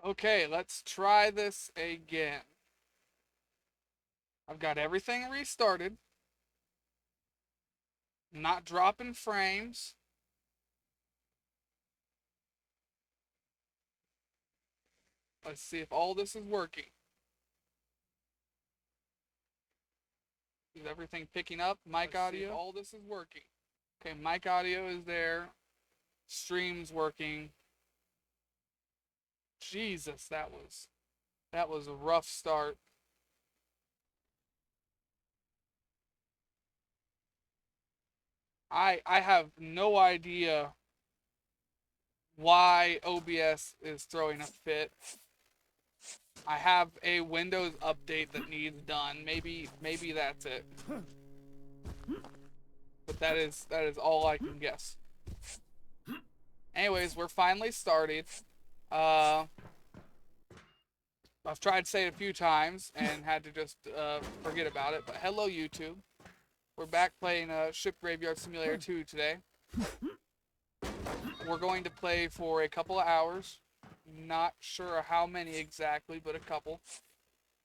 Okay, let's try this again. I've got everything restarted. Not dropping frames. Let's see if all this is working. Is everything picking up? Mic audio? All this is working. Okay, mic audio is there. Stream's working. Jesus, that was a rough start. I have no idea why OBS is throwing a fit. I have a Windows update that needs done. Maybe that's it. But that is all I can guess. Anyways, we're finally started. Uh, I've tried to say it a few times and had to just forget about it. But hello, YouTube. We're back playing Ship Graveyard Simulator 2 today. We're going to play for a couple of hours. Not sure how many exactly, but a couple.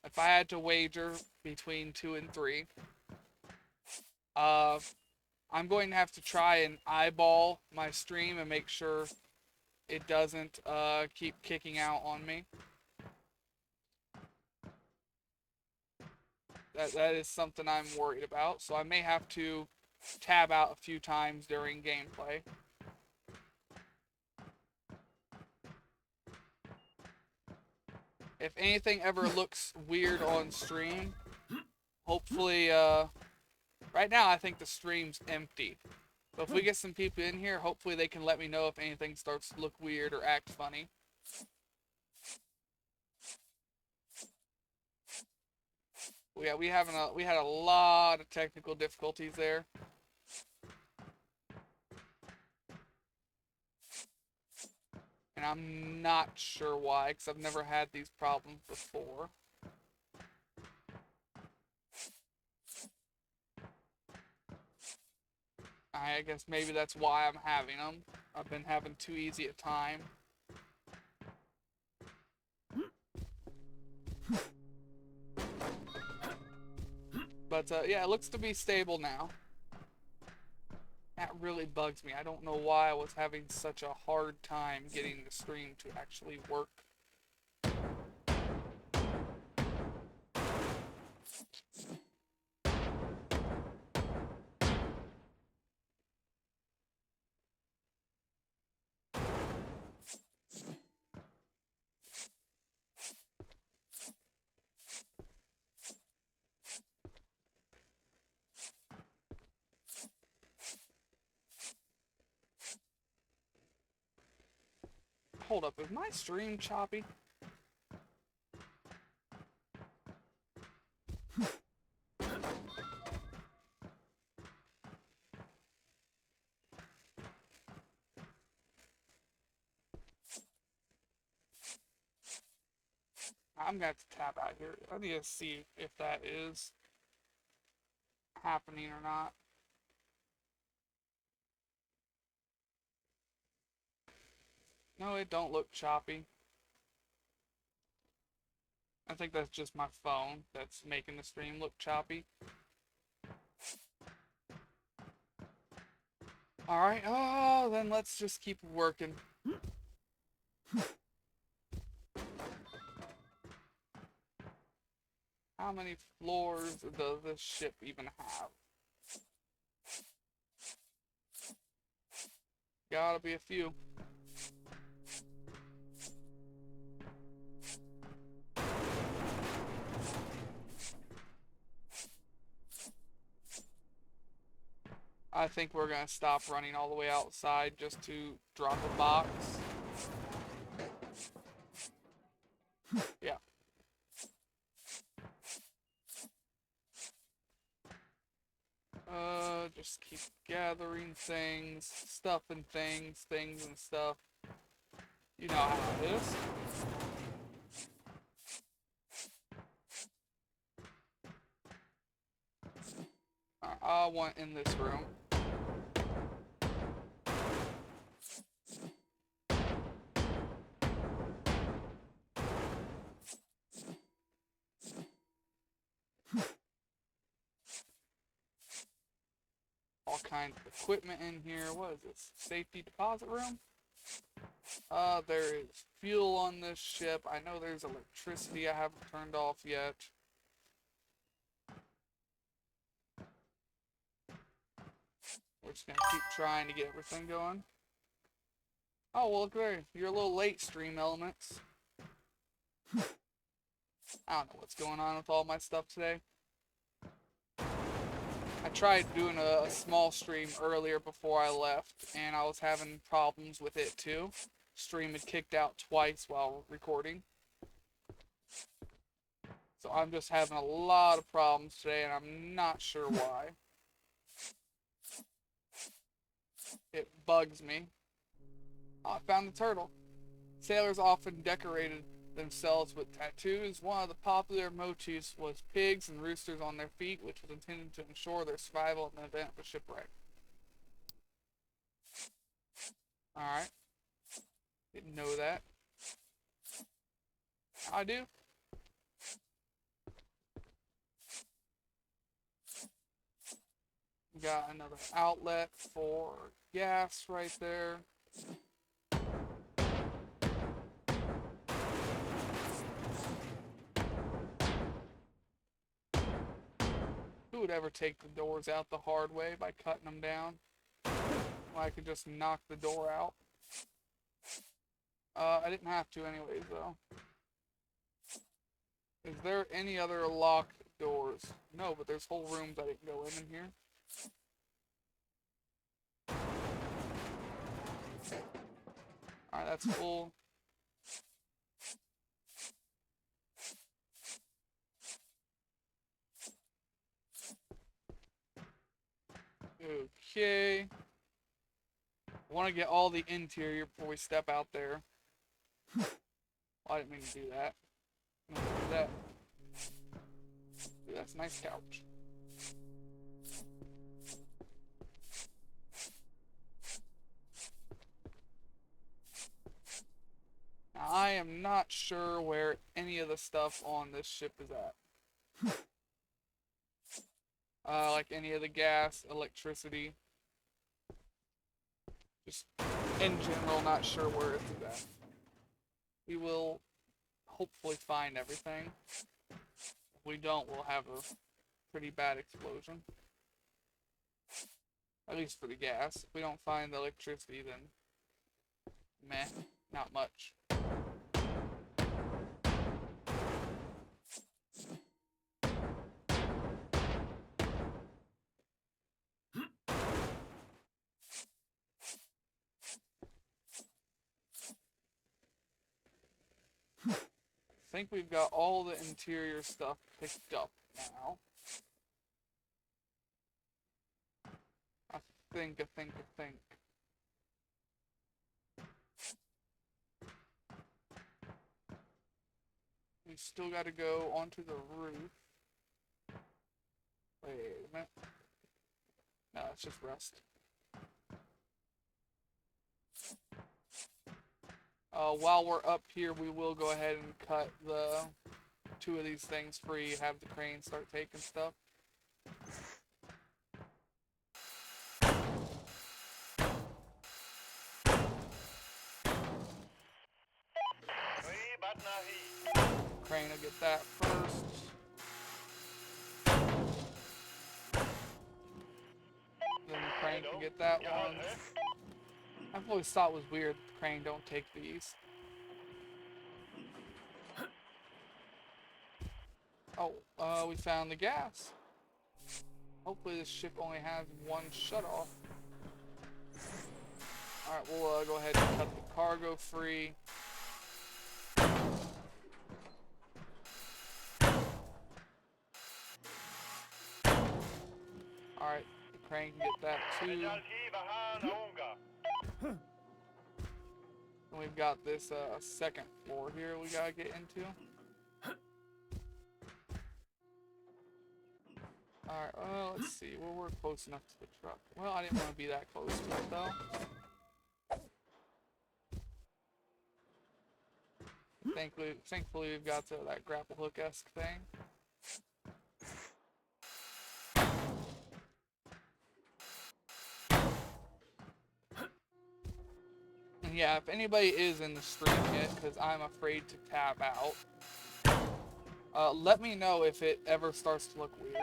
If I had to wager between 2 and 3. Uh, I'm going to have to try and eyeball my stream and make sure it doesn't keep kicking out on me. That is something I'm worried about, so I may have to tab out a few times during gameplay. If anything ever looks weird on stream, hopefully, right now I think the stream's empty. So if we get some people in here, hopefully they can let me know if anything starts to look weird or act funny. Yeah, we had a lot of technical difficulties there. And I'm not sure why, because I've never had these problems before. I guess maybe that's why I'm having them. I've been having too easy a time. But yeah, it looks to be stable now. That really bugs me. I don't know why I was having such a hard time getting the stream to actually work. Hold up, is my stream choppy? I'm gonna have to tap out here. I need to see if that is happening or not. No, it don't look choppy. I think that's just my phone that's making the stream look choppy. Alright, oh, then let's just keep working. How many floors does this ship even have? Gotta be a few. I think we're gonna stop running all the way outside just to drop a box. Yeah. Just keep gathering things, stuffing things, things and stuff. You know how it is. I want in this room. kinds of equipment in here. What is this? Safety deposit room? There is fuel on this ship. I know there's electricity I haven't turned off yet. We're just gonna keep trying to get everything going. Oh, well, look there. You're a little late, Stream Elements. I don't know what's going on with all my stuff today. I tried doing a small stream earlier before I left, and I was having problems with it too. Stream had kicked out twice while recording. So I'm just having a lot of problems today, and I'm not sure why. It bugs me. Oh, I found the turtle. Sailors often decorated themselves with tattoos. One of the popular motifs was pigs and roosters on their feet, which was intended to ensure their survival in the event of a shipwreck. Alright. Didn't know that. I do. Got another outlet for gas right there. Who would ever take the doors out the hard way by cutting them down? Well, I could just knock the door out. I didn't have to anyways, though. Is there any other locked doors? No, but there's whole rooms I didn't go in here. Alright, that's full. Okay. I want to get all the interior before we step out there. Well, I didn't mean to do that. I'm gonna do that. Dude, that's a nice couch. Now, I am not sure where any of the stuff on this ship is at. Like any of the gas, electricity. Just in general, not sure where it's at. We will hopefully find everything. If we don't, we'll have a pretty bad explosion. At least for the gas. If we don't find the electricity, then meh, not much. I think we've got all the interior stuff picked up now. I think. We still got to go onto the roof. Wait a minute. No, it's just rust. While we're up here, we will go ahead and cut the 2 of these things free, have the crane start taking stuff. Crane will get that first. Then the crane can get that one. I've always thought it was weird that the crane don't take these. Oh, we found the gas. Hopefully this ship only has one shutoff. Alright, we'll go ahead and cut the cargo free. Alright, the crane can get that too. And we've got this second floor here we gotta get into. Alright, well, let's see. Well, we're close enough to the truck. Well, I didn't want to be that close to it, though. Thankfully we've got that grapple hook-esque thing. yeah, if anybody is in the stream yet, because I'm afraid to tab out, let me know if it ever starts to look weird.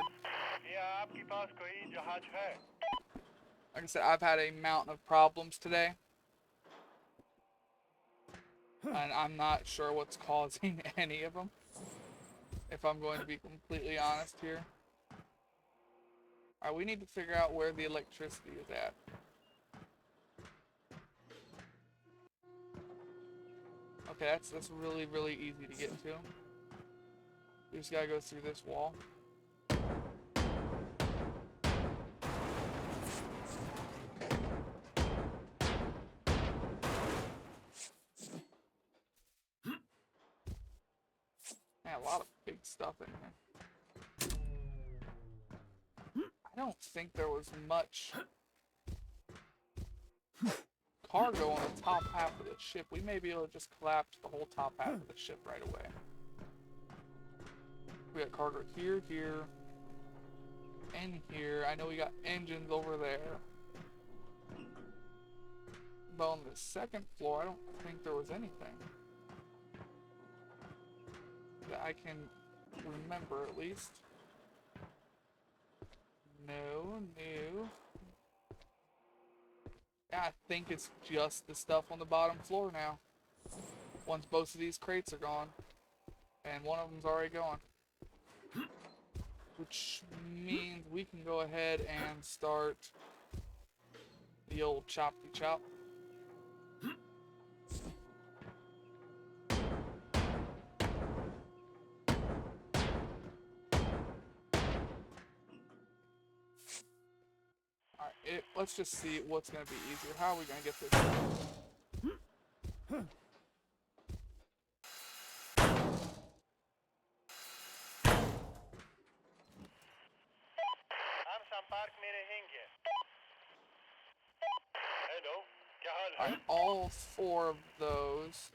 Like I said, I've had a mountain of problems today. And I'm not sure what's causing any of them, if I'm going to be completely honest here. Alright, we need to figure out where the electricity is at. Okay, that's really, really easy to get to. We just gotta go through this wall. Man, a lot of big stuff in here. I don't think there was much cargo on the top half of the ship. We may be able to just collapse the whole top half of the ship right away. We got cargo here, here, and here. I know we got engines over there. But on the second floor, I don't think there was anything that I can remember, at least. No. Yeah, I think it's just the stuff on the bottom floor now. Once both of these crates are gone. And one of them's already gone. Which means we can go ahead and start the old choppy chop. Alright, let's just see what's going to be easier. How are we going to get this done? Alright, all four of those.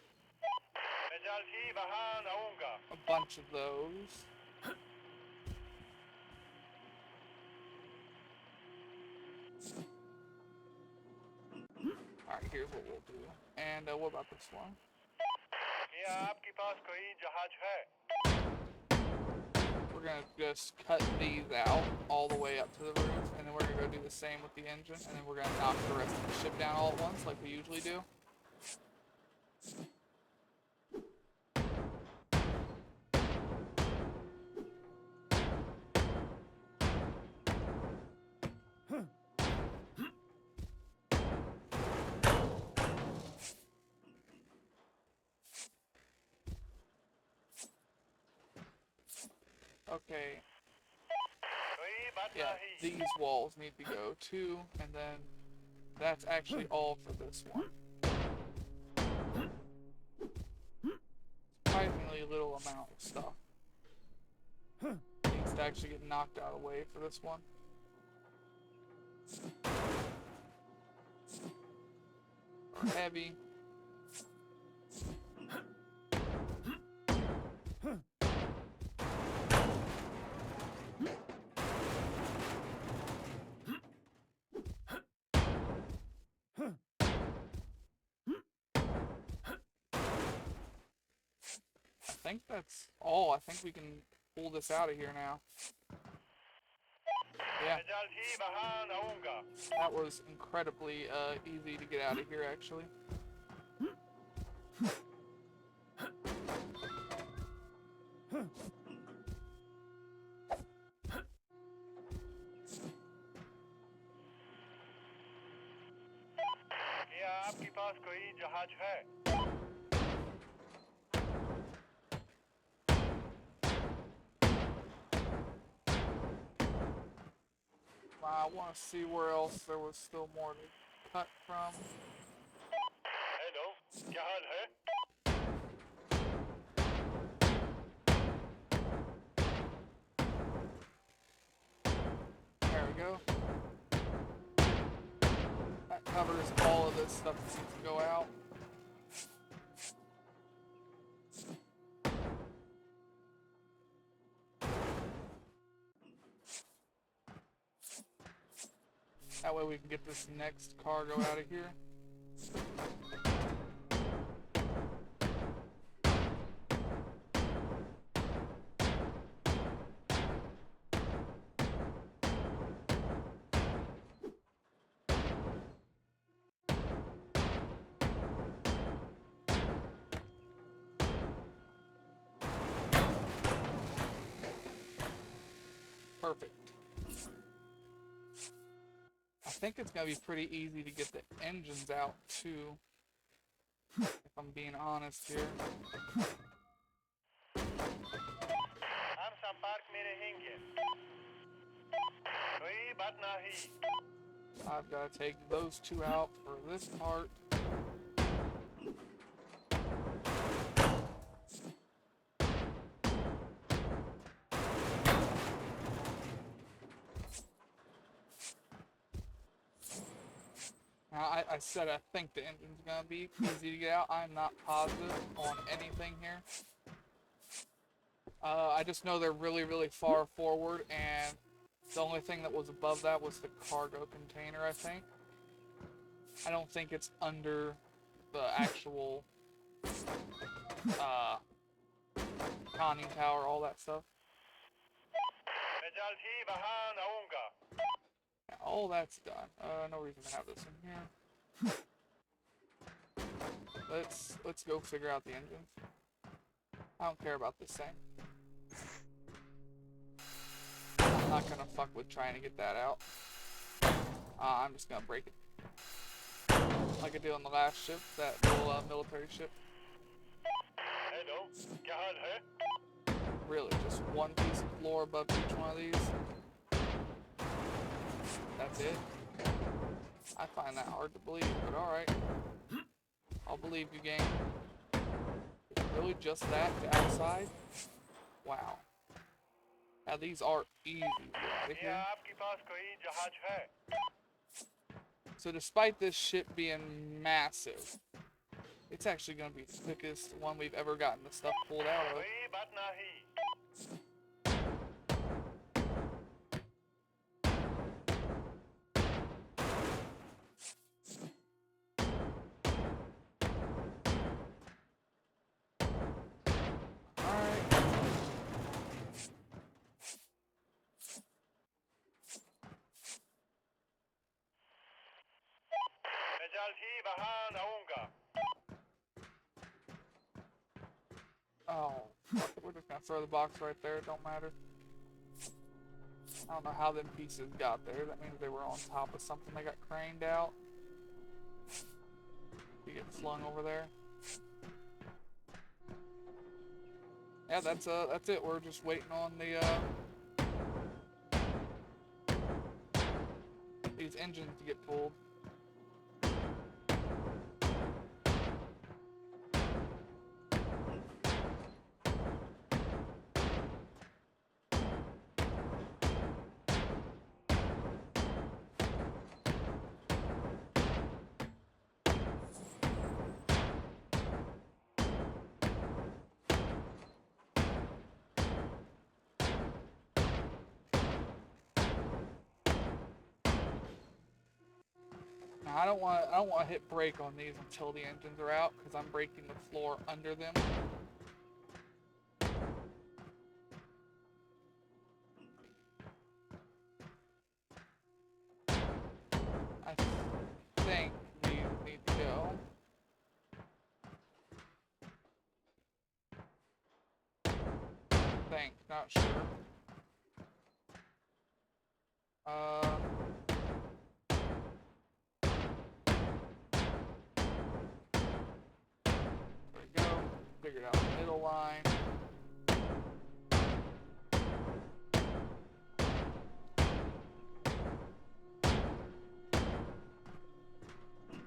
A bunch of those. Alright, here's what we'll do. And what about this one? We're gonna just cut these out all the way up to the roof, and then we're gonna go do the same with the engine, and then we're gonna knock the rest of the ship down all at once like we usually do. Okay. Yeah, these walls need to go too, and then that's actually all for this one. Surprisingly little amount of stuff needs to actually get knocked out of the way for this one. Or heavy. I think that's all. I think we can pull this out of here now. Yeah. That was incredibly easy to get out of here, actually. I want to see where else there was still more to cut from. There we go. That covers all of this stuff that needs to go out. That way we can get this next cargo out of here. Perfect. I think it's gonna be pretty easy to get the engines out too, if I'm being honest here. I've got to take those two out for this part. Now, I said I think the engine's gonna be easy to get out. I'm not positive on anything here. I just know they're really, really far forward, and the only thing that was above that was the cargo container, I think. I don't think it's under the actual conning tower, all that stuff. Yeah, all that's done. No reason to have this in here. Let's go figure out the engines. I don't care about this thing. I'm not gonna fuck with trying to get that out. I'm just gonna break it. Like I did on the last ship, that little military ship. Really, just one piece of floor above each one of these. That's it. I find that hard to believe, but alright. I'll believe you, game. It's really just that, the outside? Wow. Now these are easy to get out of here. So despite this ship being massive, it's actually going to be the quickest one we've ever gotten the stuff pulled out of. Oh, fuck it, we're just gonna throw the box right there, it don't matter. I don't know how them pieces got there. That means they were on top of something that got craned out. You get flung over there. Yeah, that's it. We're just waiting on these engines to get pulled. Now, I don't want to hit brake on these until the engines are out, because I'm breaking the floor under them. I think these need to go. Think, not sure. There we go. Figured out the middle line.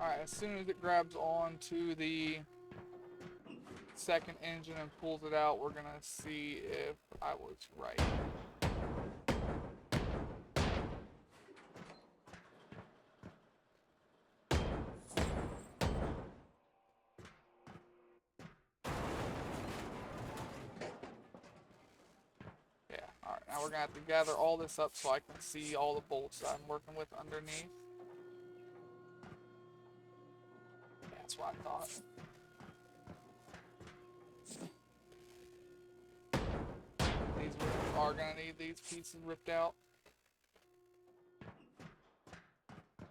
Alright, as soon as it grabs onto the second engine and pulls it out, we're gonna see if I was right. Yeah, alright, now we're gonna have to gather all this up so I can see all the bolts that I'm working with underneath. Yeah, that's what I thought. These rooms are gonna need these pieces ripped out.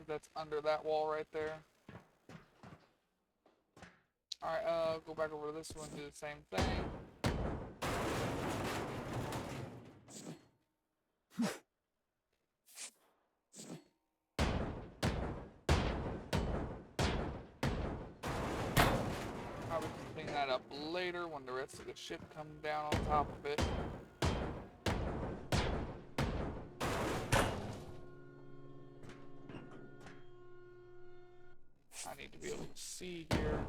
That's under that wall right there. Alright, go back over to this one, do the same thing. that up later when the rest of the ship comes down on top of it. I need to be able to see here.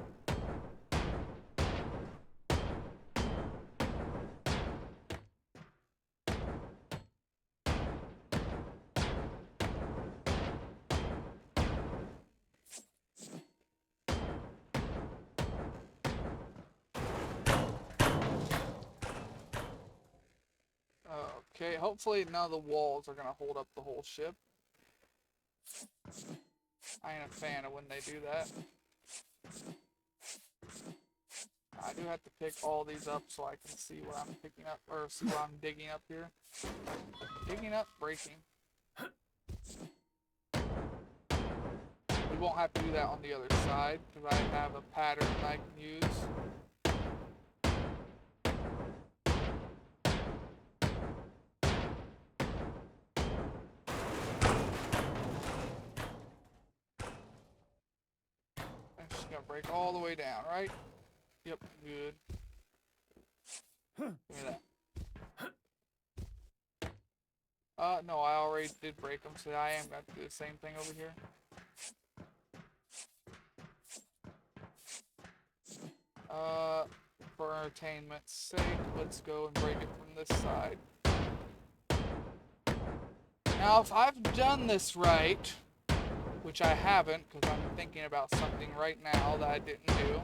Okay, hopefully none of the walls are going to hold up the whole ship. I ain't a fan of when they do that. I do have to pick all these up so I can see what I'm picking up, or see what I'm digging up here. Digging up, breaking. We won't have to do that on the other side, because I have a pattern I can use. I'm just gonna break all the way down, right? Yep, good. Give me that. No, I already did break them, so I am going to do the same thing over here. For entertainment's sake, let's go and break it from this side. Now, if I've done this right, which I haven't, because I'm thinking about something right now that I didn't do,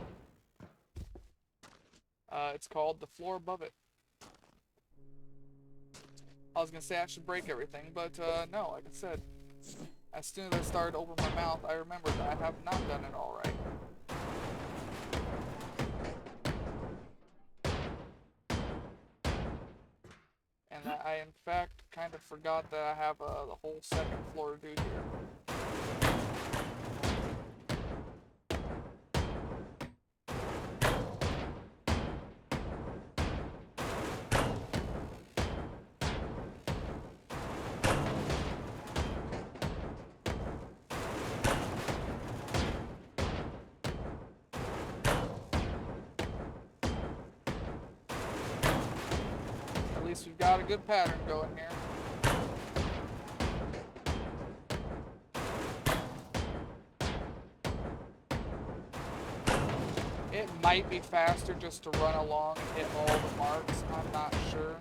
it's called the floor above it. I was going to say I should break everything, but no, like I said, as soon as I started to open my mouth, I remembered that I have not done it all right. And that I, in fact, kind of forgot that I have the whole second floor to do here. At least we've got a good pattern going here. It might be faster just to run along and hit all the marks. I'm not sure.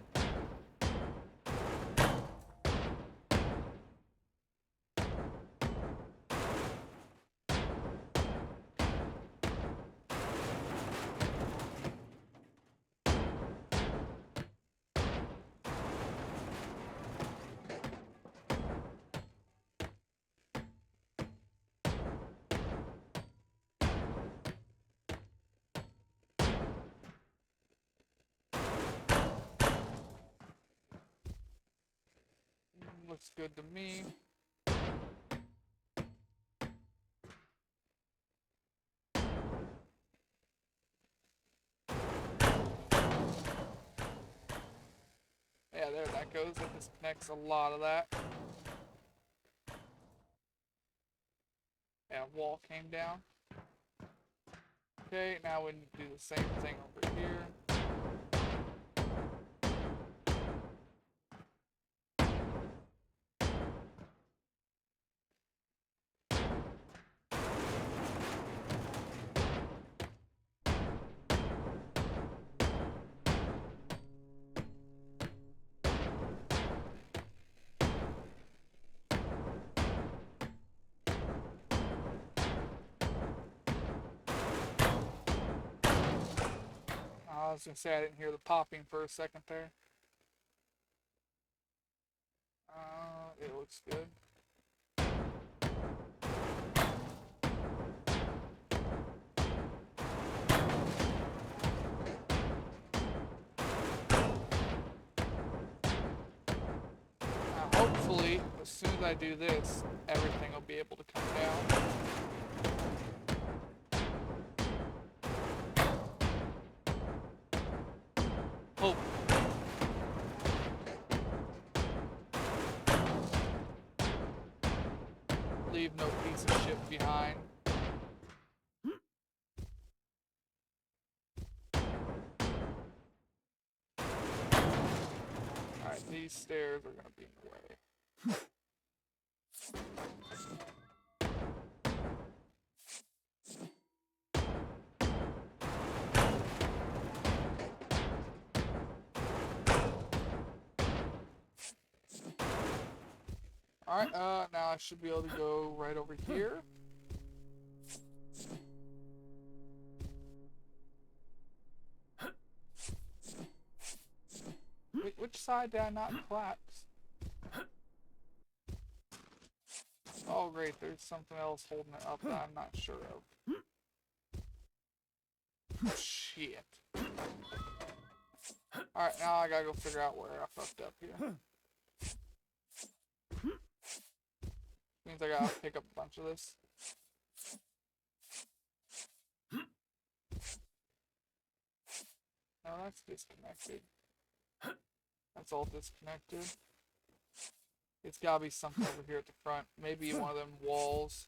Looks good to me. Yeah, there that goes. It disconnects a lot of that. Yeah, wall came down. Okay, now we need to do the same thing over here. I was gonna say I didn't hear the popping for a second there. It looks good. Now, hopefully, as soon as I do this, everything will be able to come down. Hope. Leave no piece of shit behind. these stairs are gonna be in the way. Alright, now I should be able to go right over here. Wait, which side did I not collapse? Oh great, there's something else holding it up that I'm not sure of. Shit. Alright, now I gotta go figure out where I fucked up here. Means I gotta pick up a bunch of this. No, that's disconnected. That's all disconnected. It's gotta be something over here at the front. Maybe one of them walls.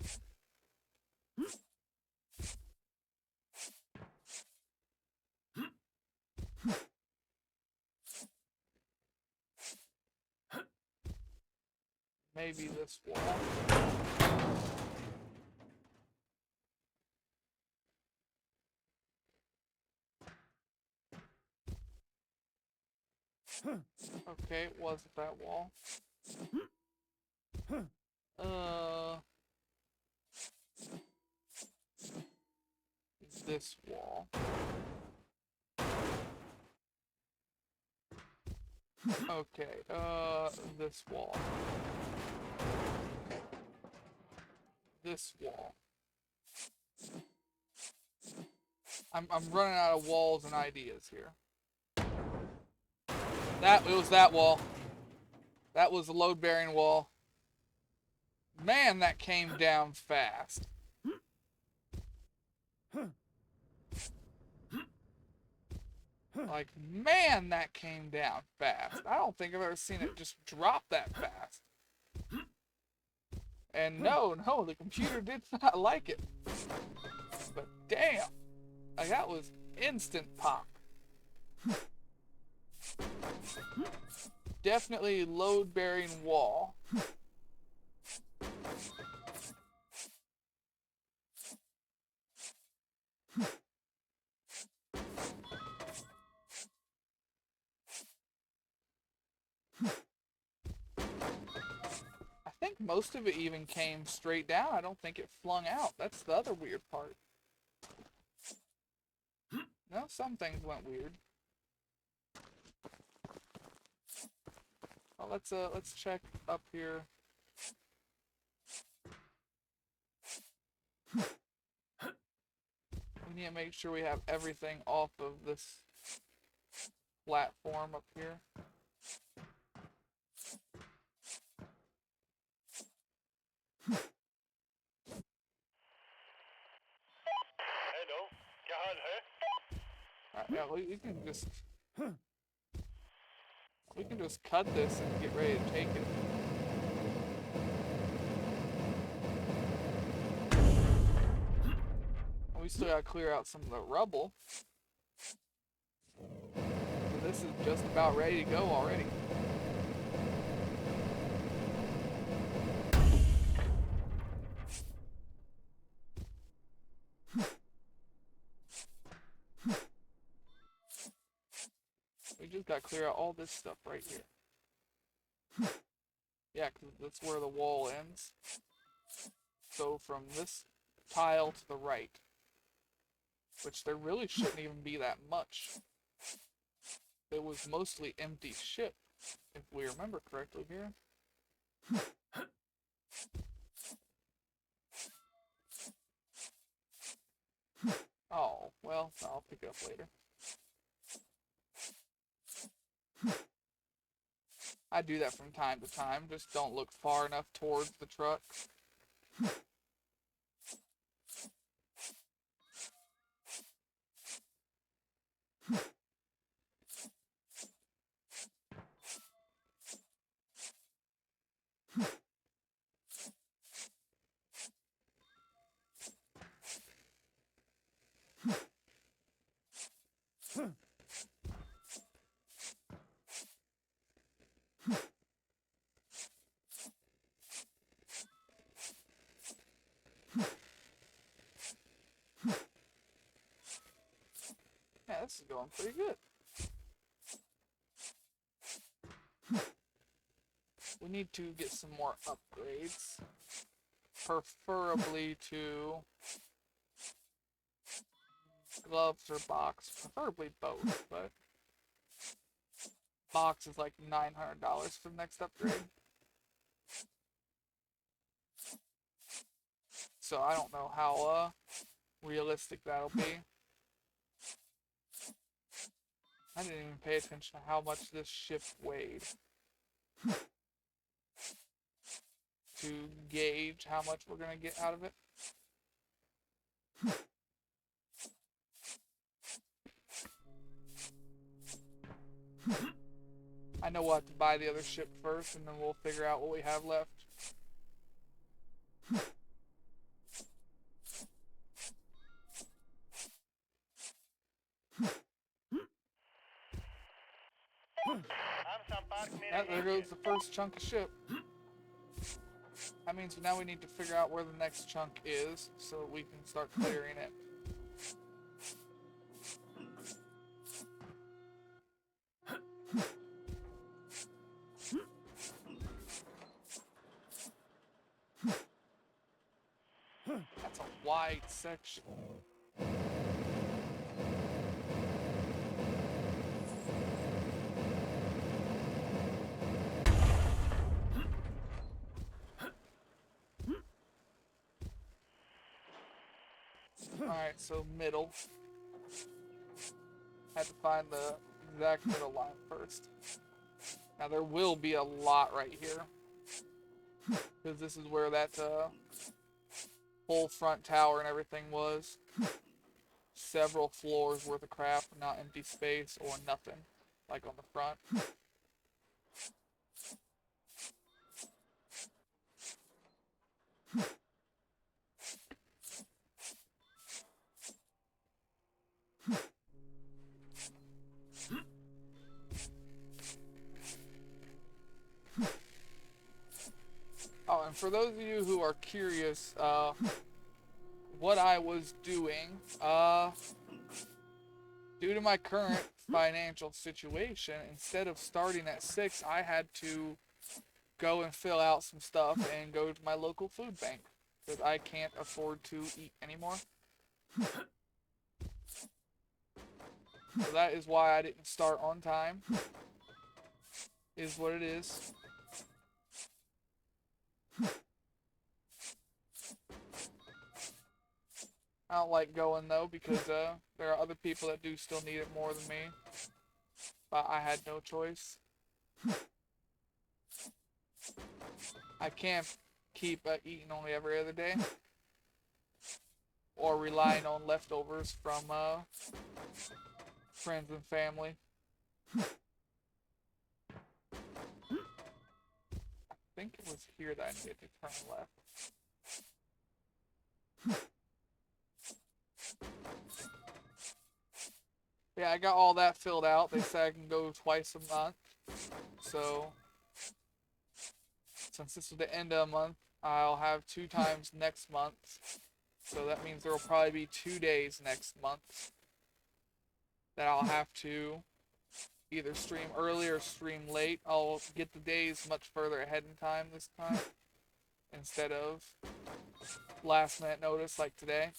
Maybe this wall. Okay, it wasn't that wall. This wall. Okay, this wall. This wall. I'm running out of walls and ideas here. It was that wall. That was the load-bearing wall. Man, that came down fast. Like, man, that came down fast. I don't think I've ever seen it just drop that fast. And no, the computer did not like it. But damn, like that was instant pop. Definitely load-bearing wall. I think most of it even came straight down. I don't think it flung out. That's the other weird part. No, some things went weird. Well, let's check up here. We need to make sure we have everything off of this platform up here. Hello, क्या हाल है? Yeah, we can just cut this and get ready to take it. We still gotta clear out some of the rubble. So this is just about ready to go already. We just gotta clear out all this stuff right here. Yeah, because that's where the wall ends. So from this tile to the right, which there really shouldn't even be that much. It was mostly empty ship, if we remember correctly here. Oh, well, I'll pick it up later. I do that from time to time, just don't look far enough towards the truck. is going pretty good. We need to get some more upgrades. Preferably to gloves or box. Preferably both, but box is like $900 for the next upgrade. So I don't know how realistic that'll be. I didn't even pay attention to how much this ship weighed to gauge how much we're gonna get out of it. I know we'll have to buy the other ship first, and then we'll figure out what we have left. Yeah, there goes the first chunk of ship. That means now we need to figure out where the next chunk is so we can start clearing it. That's a wide section. Alright, so middle. Had to find the exact middle line first. Now there will be a lot right here. Because this is where that whole front tower and everything was. Several floors worth of crap, not empty space or nothing. Like on the front. Oh, and for those of you who are curious, what I was doing, due to my current financial situation, instead of starting at 6, I had to go and fill out some stuff and go to my local food bank, because I can't afford to eat anymore. So that is why I didn't start on time, is what it is. I don't like going though, because there are other people that do still need it more than me. But I had no choice. I can't keep eating only every other day. Or relying on leftovers from friends and family. I think it was here that I needed to turn left. Yeah, I got all that filled out. They said I can go twice a month. So, since this is the end of the month, I'll have 2 times next month. So that means there will probably be 2 days next month that I'll have to either stream early or stream late. I'll get the days much further ahead in time this time, instead of last minute notice like today.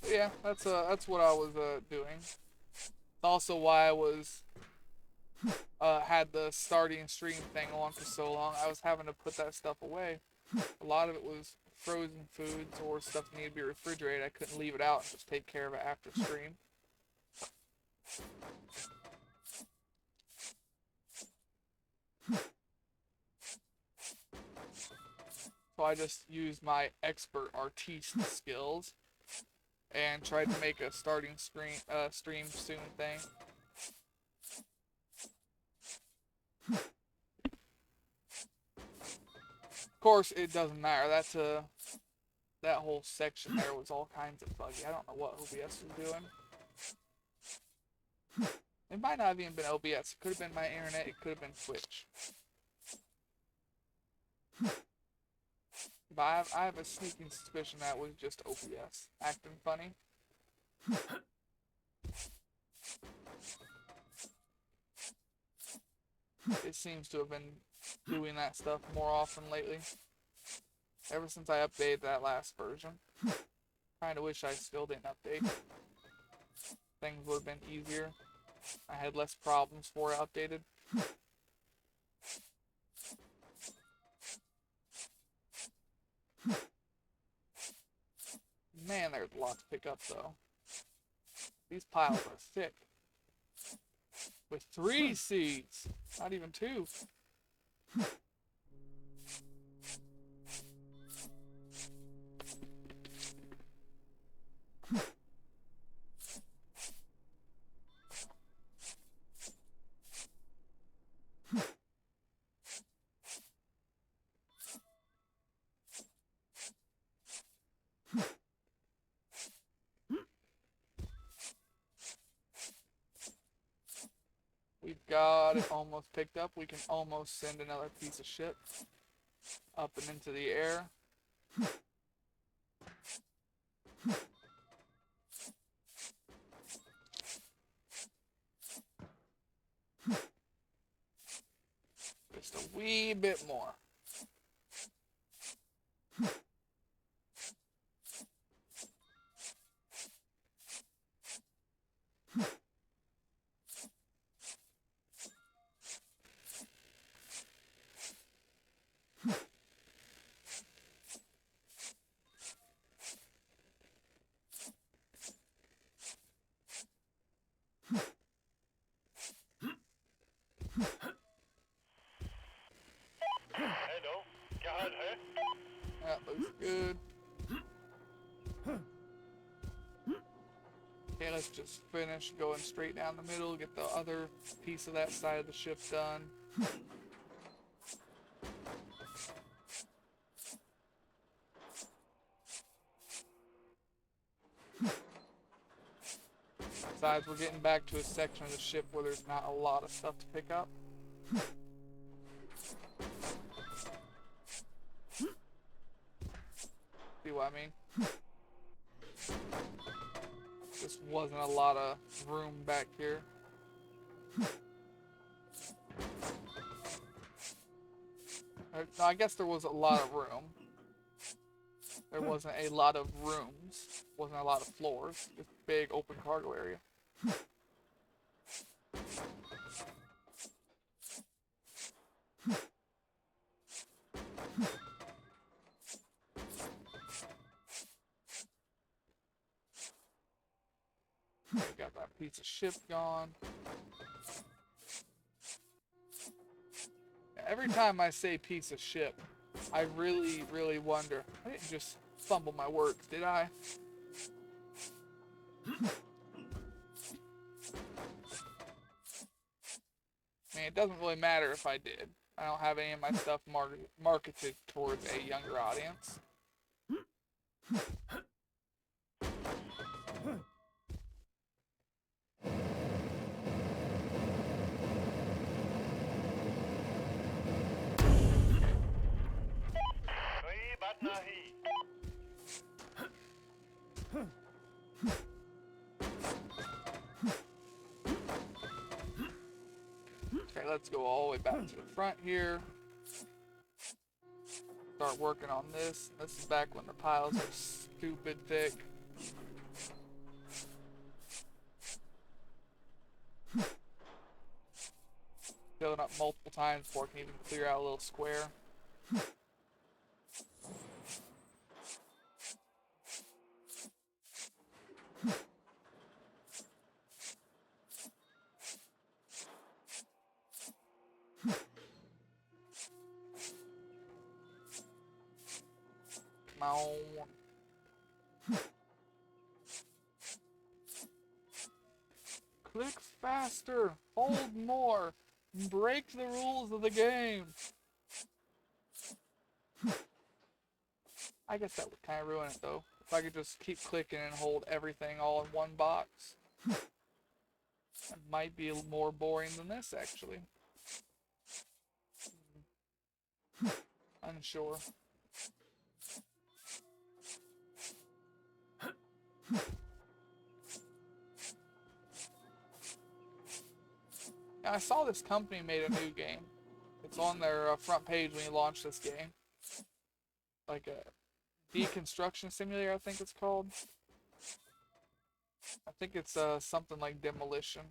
Yeah, that's what I was doing. Also, why I was had the starting stream thing on for so long. I was having to put that stuff away. A lot of it was frozen foods or stuff that needed to be refrigerated. I couldn't leave it out and just take care of it after stream. So I just used my expert artiste skills and tried to make a starting stream soon thing. Of course, it doesn't matter. That's that whole section there was all kinds of buggy. I don't know what OBS was doing. It might not have even been OBS. It could have been my internet. It could have been Twitch. But I have a sneaking suspicion that was just OBS acting funny. It seems to have been doing that stuff more often lately. Ever since I updated that last version. Kinda wish I still didn't update. Things would have been easier. I had less problems before I updated. Man, there's a lot to pick up though. These piles are thick. With 3 seeds, not even 2. We've got it almost picked up. We can almost send another piece of shit up and into the air. Just a wee bit more. Hallo? Gehaald, hè? That looks good. Okay, let's just finish going straight down the middle, get the other piece of that side of the ship done. Besides, we're getting back to a section of the ship where there's not a lot of stuff to pick up. See what I mean? Just wasn't a lot of room back here. No, I guess there was a lot of room. There wasn't a lot of rooms. Wasn't a lot of floors. Just big open cargo area. We got that piece of ship gone. Every time I say piece of ship, I really, really wonder. I didn't just fumble my words, did I? I mean, it doesn't really matter if I did. I don't have any of my stuff marketed towards a younger audience. Three but nahi. Okay, let's go all the way back to the front here. Start working on this. This is back when the piles were stupid thick. Filling up multiple times before I can even clear out a little square. Come on. Click faster. Hold more. Break the rules of the game. I guess that would kind of ruin it though. If I could just keep clicking and hold everything all in one box. It might be a little more boring than this, actually. Unsure. Now, I saw this company made a new game. It's on their front page when you launch this game. Like a deconstruction simulator, I think it's called. I think it's something like Demolition.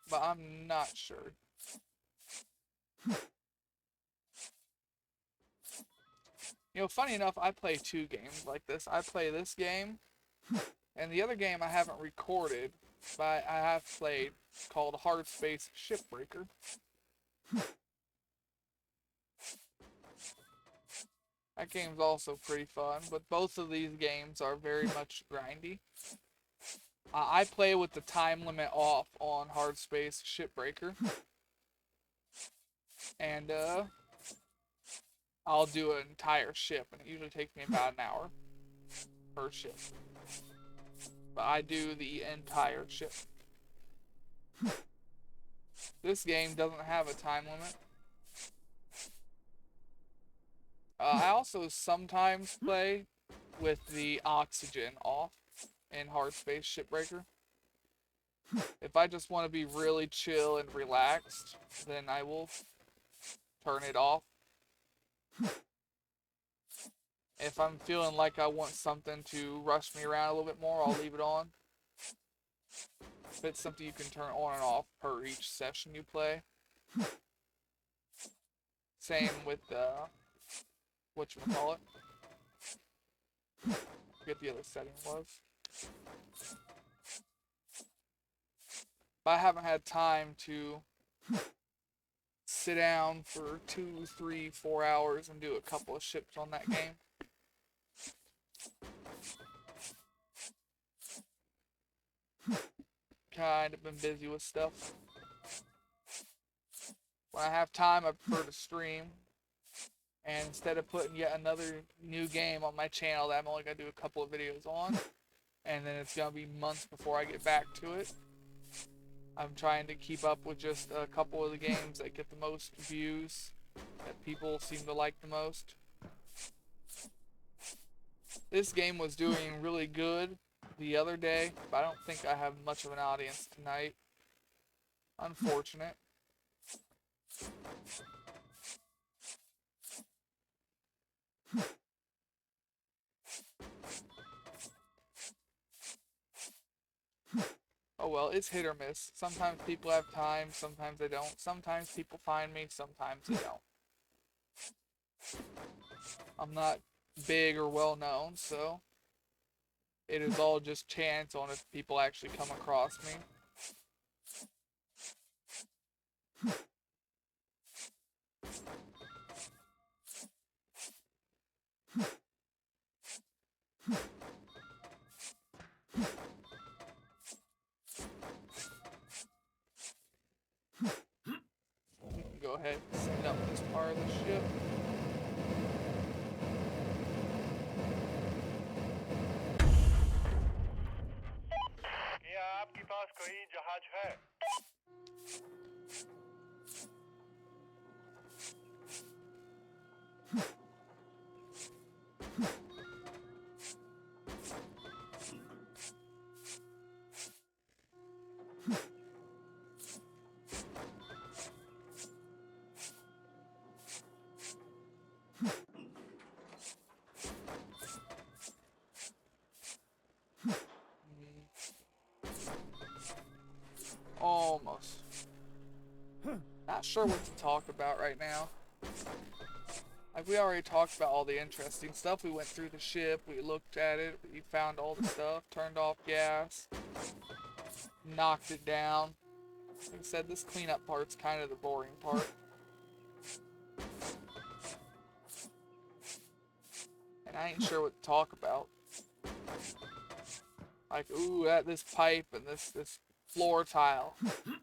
But I'm not sure. You know, funny enough, I play two games like this. I play this game, and the other game I haven't recorded, but I have played, called Hard Space Shipbreaker. That game's also pretty fun, but both of these games are very much grindy. I play with the time limit off on Hard Space Shipbreaker. And, I'll do an entire ship, and it usually takes me about an hour per ship. But I do the entire ship. This game doesn't have a time limit. I also sometimes play with the oxygen off in Hard Space Shipbreaker. If I just want to be really chill and relaxed, then I will turn it off. If I'm feeling like I want something to rush me around a little bit more, I'll leave it on. If it's something you can turn on and off per each session you play. Same with whatchamacallit. Forget the other setting was. But I haven't had time to sit down for 2, 3, 4 hours and do a couple of ships on that game. Kind of been busy with stuff. When I have time, I prefer to stream. And instead of putting yet another new game on my channel that I'm only going to do a couple of videos on, and then it's going to be months before I get back to it, I'm trying to keep up with just a couple of the games that get the most views, that people seem to like the most. This game was doing really good the other day, but I don't think I have much of an audience tonight. Unfortunate. Oh well, it's hit or miss. Sometimes people have time, sometimes they don't. Sometimes people find me, sometimes they don't. I'm not big or well known, so it is all just chance on if people actually come across me. We can go ahead and set up this part of the ship. क्या आपके पास कोई जहाज है? Almost. Not sure what to talk about right now. Like, we already talked about all the interesting stuff. We went through the ship, we looked at it, we found all the stuff, turned off gas, knocked it down. Like I said, this cleanup part's kind of the boring part. And I ain't sure what to talk about. Like, ooh, this pipe and this floor tile.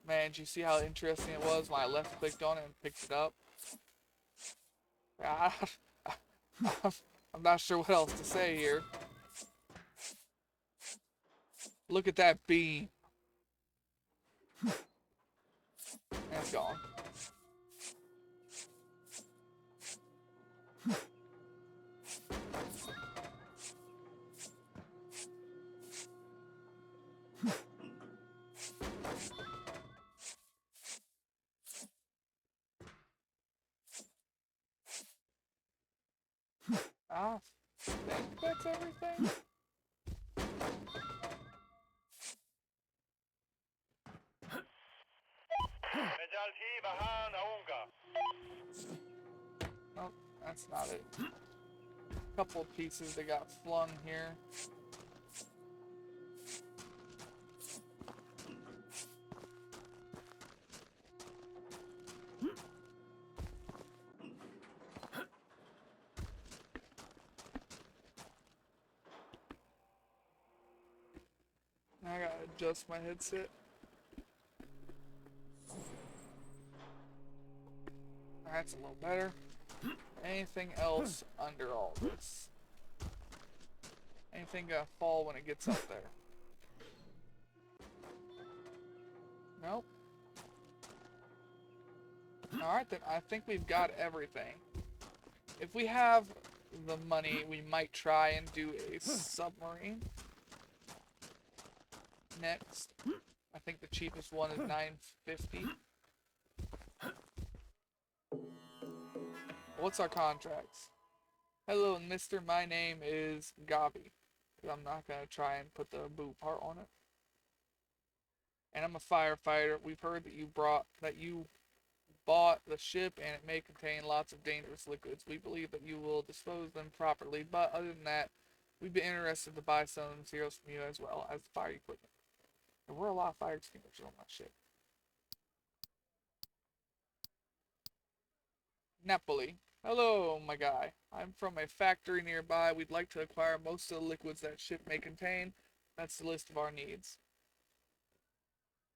Man, did you see how interesting it was when I left clicked on it and picked it up? Yeah, I'm not sure what else to say here. Look at that beam. And it's gone. I think that's everything. مجال فيه بهان أونجا. Nope, that's not it. A couple of pieces that got flung here. I gotta adjust my headset. That's a little better. Anything else under all this? Anything gonna fall when it gets up there? Nope. Alright then, I think we've got everything. If we have the money, we might try and do a submarine. Next. I think the cheapest one is $950. What's our contracts? Hello, mister. My name is Gabi. I'm not gonna try and put the boo part on it. And I'm a firefighter. We've heard that you bought the ship and it may contain lots of dangerous liquids. We believe that you will dispose them properly, but other than that, we'd be interested to buy some materials from you as well as fire equipment. There were a lot of fire extinguishers on my ship. Napoli. Hello, my guy. I'm from a factory nearby. We'd like to acquire most of the liquids that ship may contain. That's the list of our needs.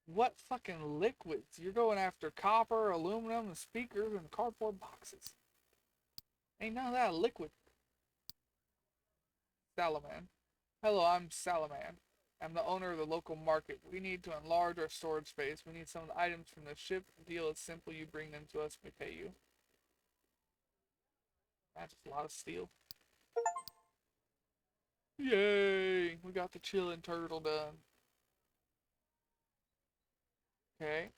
What fucking liquids? You're going after copper, aluminum, and speakers, and cardboard boxes. Ain't none of that liquid. Salaman. Hello, I'm Salaman. I'm the owner of the local market. We need to enlarge our storage space. We need some of the items from the ship. The deal is simple. You bring them to us, we pay you. That's a lot of steel. Yay! We got the chillin' turtle done. Okay.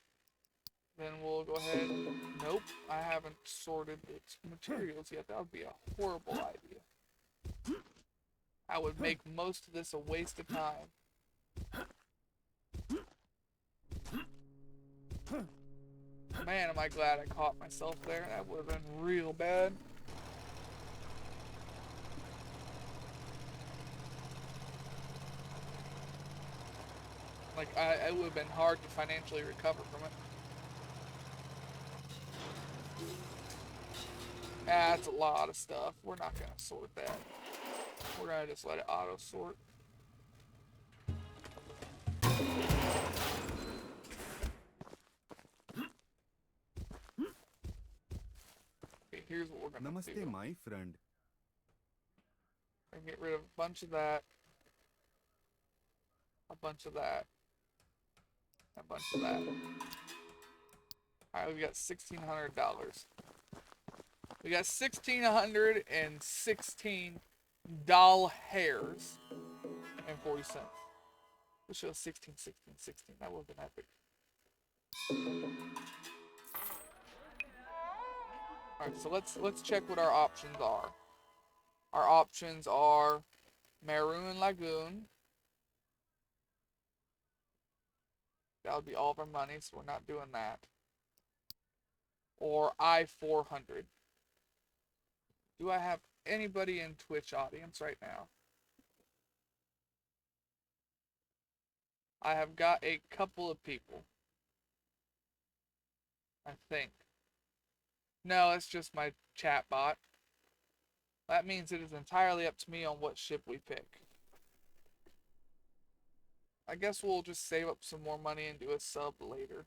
Then we'll go ahead. Nope, I haven't sorted its materials yet. That would be a horrible idea. I would make most of this a waste of time. Man, am I glad I caught myself there. That would have been real bad. Like, it would have been hard to financially recover from it. That's a lot of stuff. We're not going to sort that. We're going to just let it auto sort. Okay, here's what we're going to do. Namaste, my friend. We're going to get rid of a bunch of that. A bunch of that. A bunch of that. Alright, we've got $1,600. We got 1,616 doll hairs and 40 cents. We'll show 16, 16, 16. That would have been epic. Alright, so let's check what our options are. Our options are Maroon Lagoon. That would be all of our money, so we're not doing that. Or I-400. Do I have anybody in Twitch audience right now? I have got a couple of people. I think. No, it's just my chat bot. That means it is entirely up to me on what ship we pick. I guess we'll just save up some more money and do a sub later.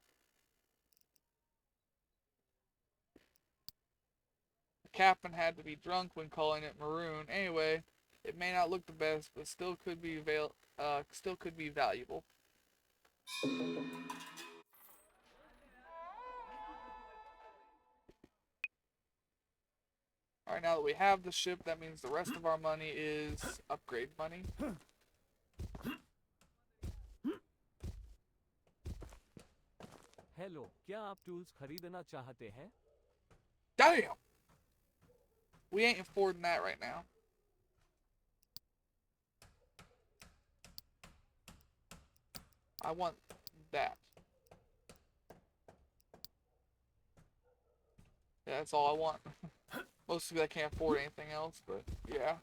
The captain had to be drunk when calling it maroon. Anyway, it may not look the best, but still could be valuable. Alright, now that we have the ship, that means the rest of our money is upgrade money. Hello, क्या आप tools खरीदना चाहते हैं? Damn! We ain't affording that right now. I want that. Yeah, that's all I want. Mostly I can't afford anything else, but yeah.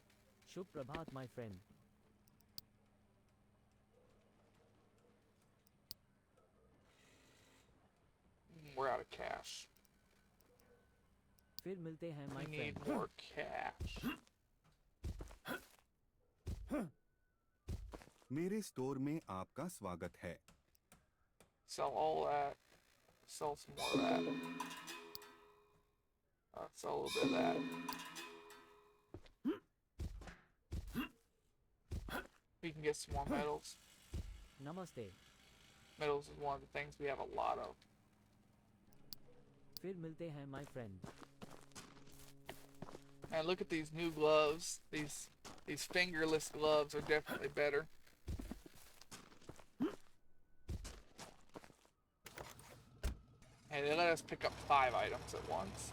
Shubh Prabhat, my friend. We're out of cash. फिर मिलते हैं, my We need friend. more cash. मेरे store में आपका स्वागत है। Sell all that. Sell some more of that. Sell a little bit of that. We can get some more metals. Namaste. Metals is one of the things we have a lot of. फिर मिलते हैं, my friend. And look at these new gloves. These fingerless gloves are definitely better. And they let us pick up 5 items at once.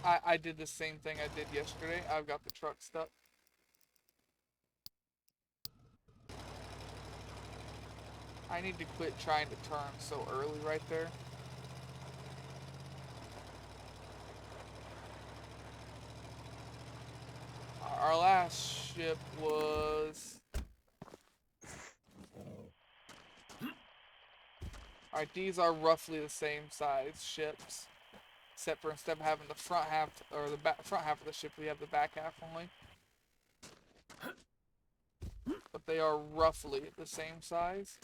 I did the same thing I did yesterday. I've got the truck stuck. I need to quit trying to turn so early right there. Our last ship was... Alright, these are roughly the same size ships. Except for instead of having the front half, or the front half of the ship, we have the back half only. But they are roughly the same size.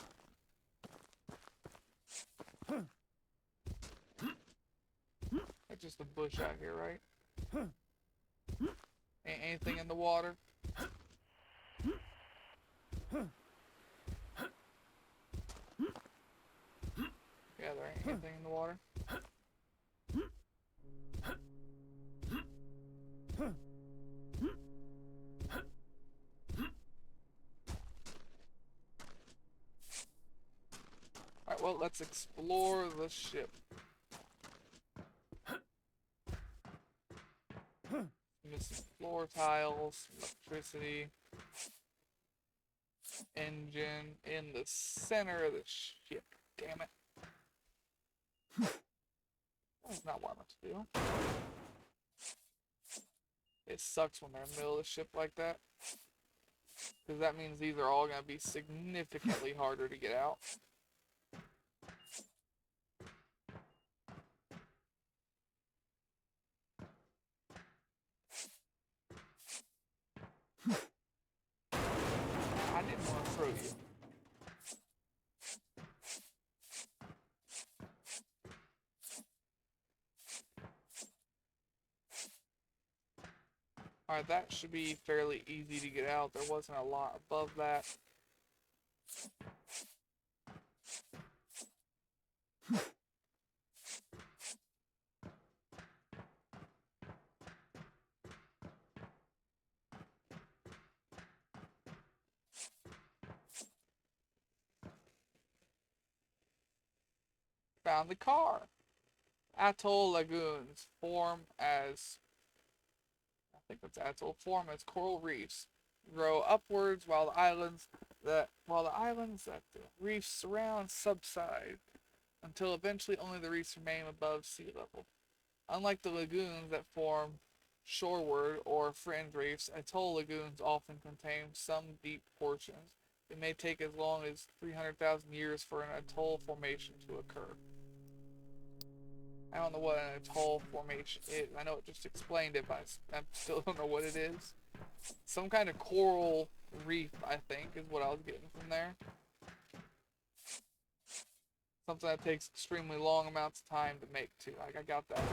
There's just a bush out here, right? Ain't anything in the water? Yeah, there ain't anything in the water. Alright, well, let's explore the ship. Missing floor tiles, electricity, engine in the center of the ship. Damn it. That's not what I meant to do. It sucks when they're in the middle of the ship like that. Because that means these are all going to be significantly harder to get out. I didn't want to throw you. Alright, that should be fairly easy to get out. There wasn't a lot above that. Found the car. Atoll lagoons form as, I think that's atoll, form as coral reefs, grow upwards while the islands that the reefs surround subside until eventually only the reefs remain above sea level. Unlike the lagoons that form shoreward or fringe reefs, atoll lagoons often contain some deep portions. It may take as long as 300,000 years for an atoll formation to occur. I don't know what an atoll formation is. I know it just explained it, but I still don't know what it is. Some kind of coral reef, I think, is what I was getting from there. Something that takes extremely long amounts of time to make too. Like, I got that.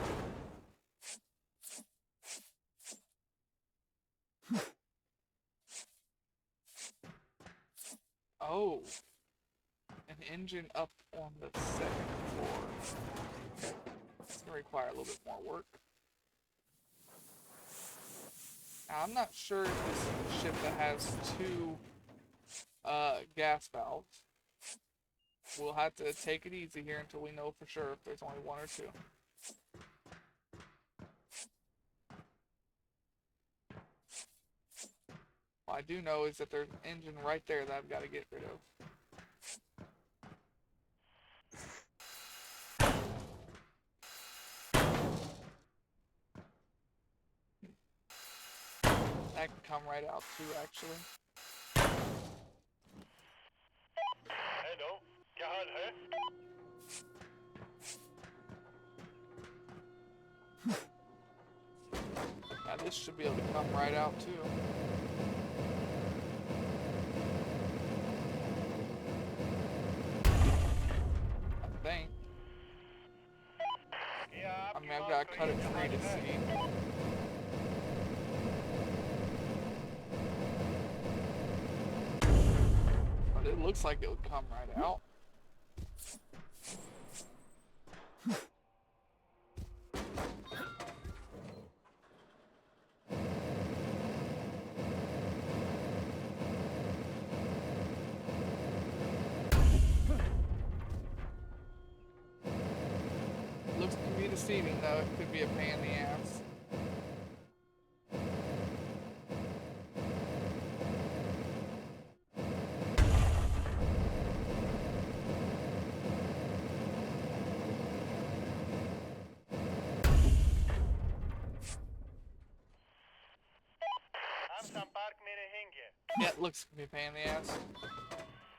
Oh. An engine up on the second floor. It's gonna require a little bit more work. Now, I'm not sure if this is a ship that has two gas valves. We'll have to take it easy here until we know for sure if there's only one or two. What I do know is that there's an engine right there that I've got to get rid of. That can come right out too, actually. Hello, क्या हाल है? Now this should be able to come right out too. I think. क्या I आपके mean, I've pass got to कोई cut it free to जहाज है? see. But it looks like it would come right out. Looks to be deceiving though, it could be a pain in the ass. हम संपर्क में रहेंगे. Yeah, it looks to be a pain in the ass.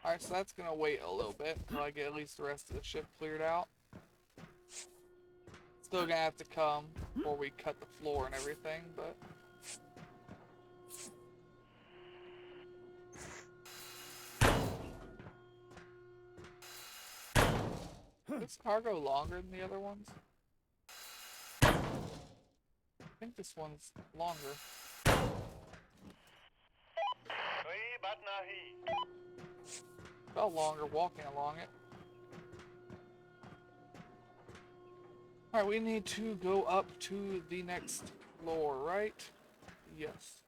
Alright, so that's gonna wait a little bit until I get at least the rest of the ship cleared out. Still gonna have to come before we cut the floor and everything, but is this cargo longer than the other ones? I think this one's longer. कोई बात नहीं. Felt longer walking along it. Alright, we need to go up to the next floor, right? Yes.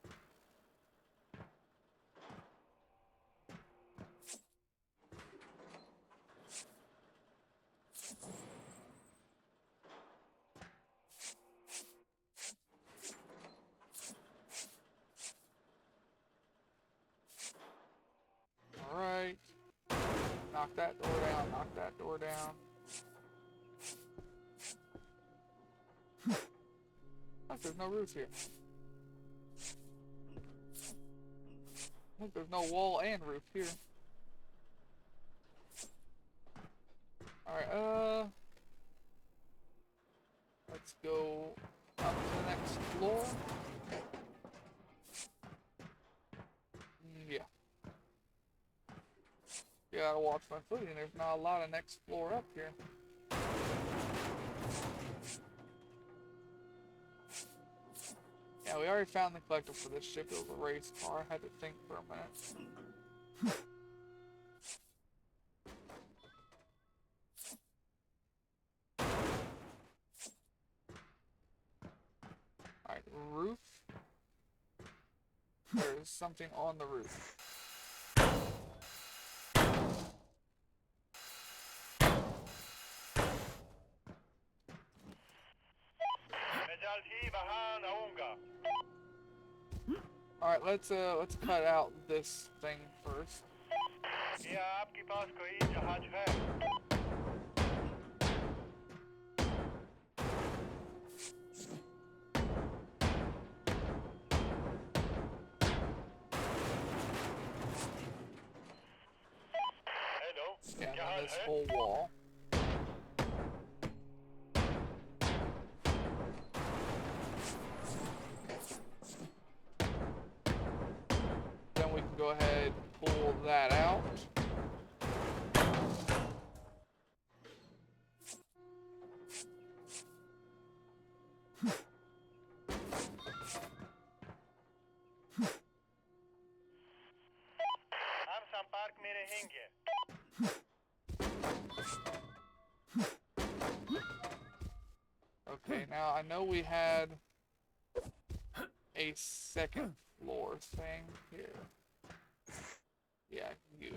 Alright. Knock that door down, knock that door down. Look, there's no roof here. Look, there's no wall and roof here. Alright, let's go up to the next floor. Yeah. Gotta watch my footing. There's not a lot of next floor up here. Yeah, we already found the collector for this ship. It was a race car. I had to think for a minute. Alright, roof. There's something on the roof. मैं जल्द ही वहाँ आऊँगा. Alright, let's cut out this thing first. क्या आपके पास कोई जहाज है? Hello, Yeah, and क्या then हाल this है? whole wall. go ahead and pull that out. हम संपर्क में रहेंगे। Okay, now I know we had a second floor thing here. Yeah, you.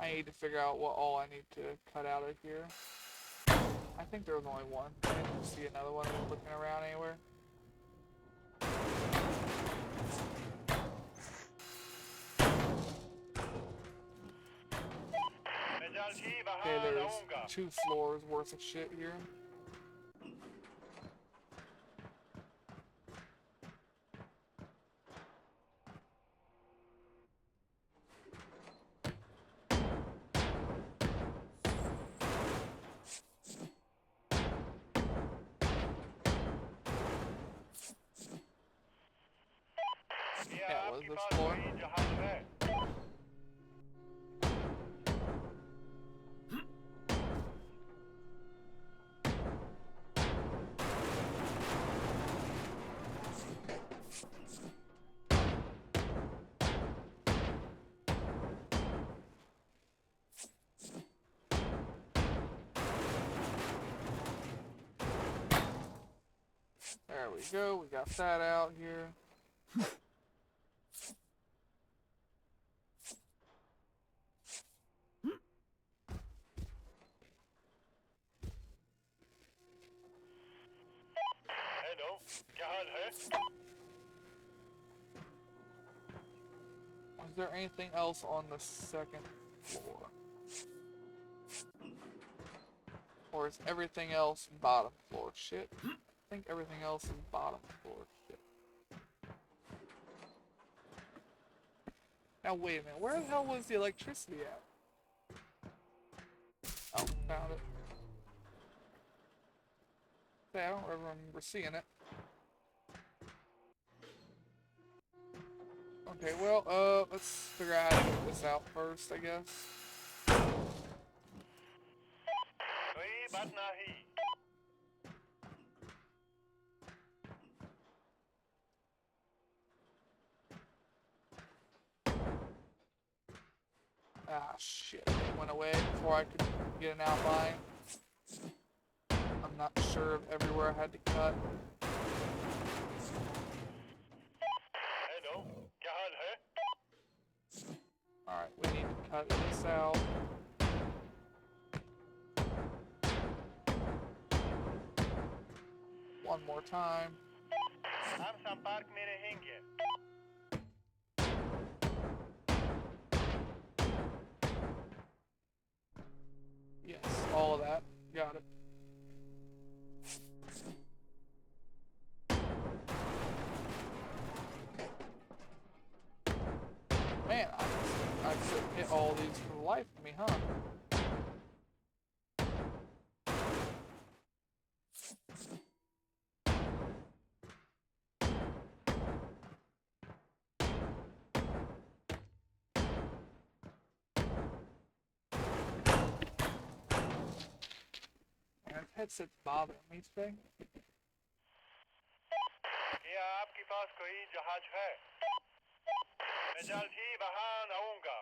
I need to figure out what all I need to cut out of here. I think there was only one. I didn't see another one looking around anywhere. मैं जल्द ही Okay, वहां there's आऊंगा। 2 floors worth of shit here. क्या That was आपके this pass floor. कोई जहाज है? There we go. We got that out here. Hello, क्या हाल है? Is there anything else on the second floor? Or is everything else bottom floor shit? I think everything else is bottom floor shit. Now wait a minute, where the hell was the electricity at? Oh, found it. Okay, I don't remember seeing it. Okay, well, let's figure out how to get this out first, I guess. कोई बात नहीं। Ah, shit. It went away before I could get an outline. I'm not sure of everywhere I had to cut. Hello, क्या हाल है? Alright, we need to cut this out. One more time. हम संपर्क में रहेंगे। Yes, all of that. Got it. Man, I couldn't hit all these for the life of me, huh? Man, this headset's bothering me today. क्या आपके पास कोई जहाज है? मैं जल्द ही वहां आऊंगा।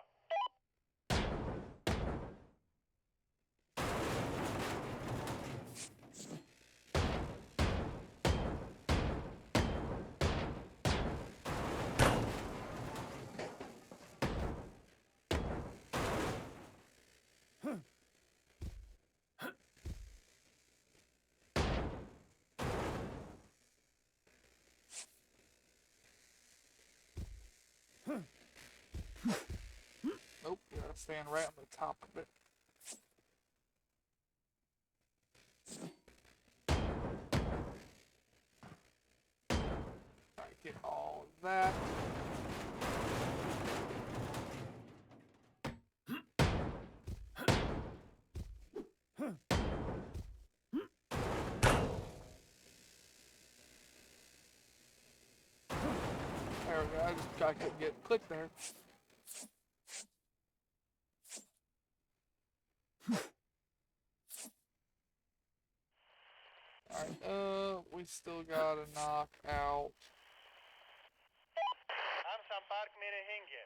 Nope, you gotta stand right on the top of it. Alright, get all of that. There we go. I couldn't get click there. Alright, we still gotta knock out. हम संपर्क में रहेंगे.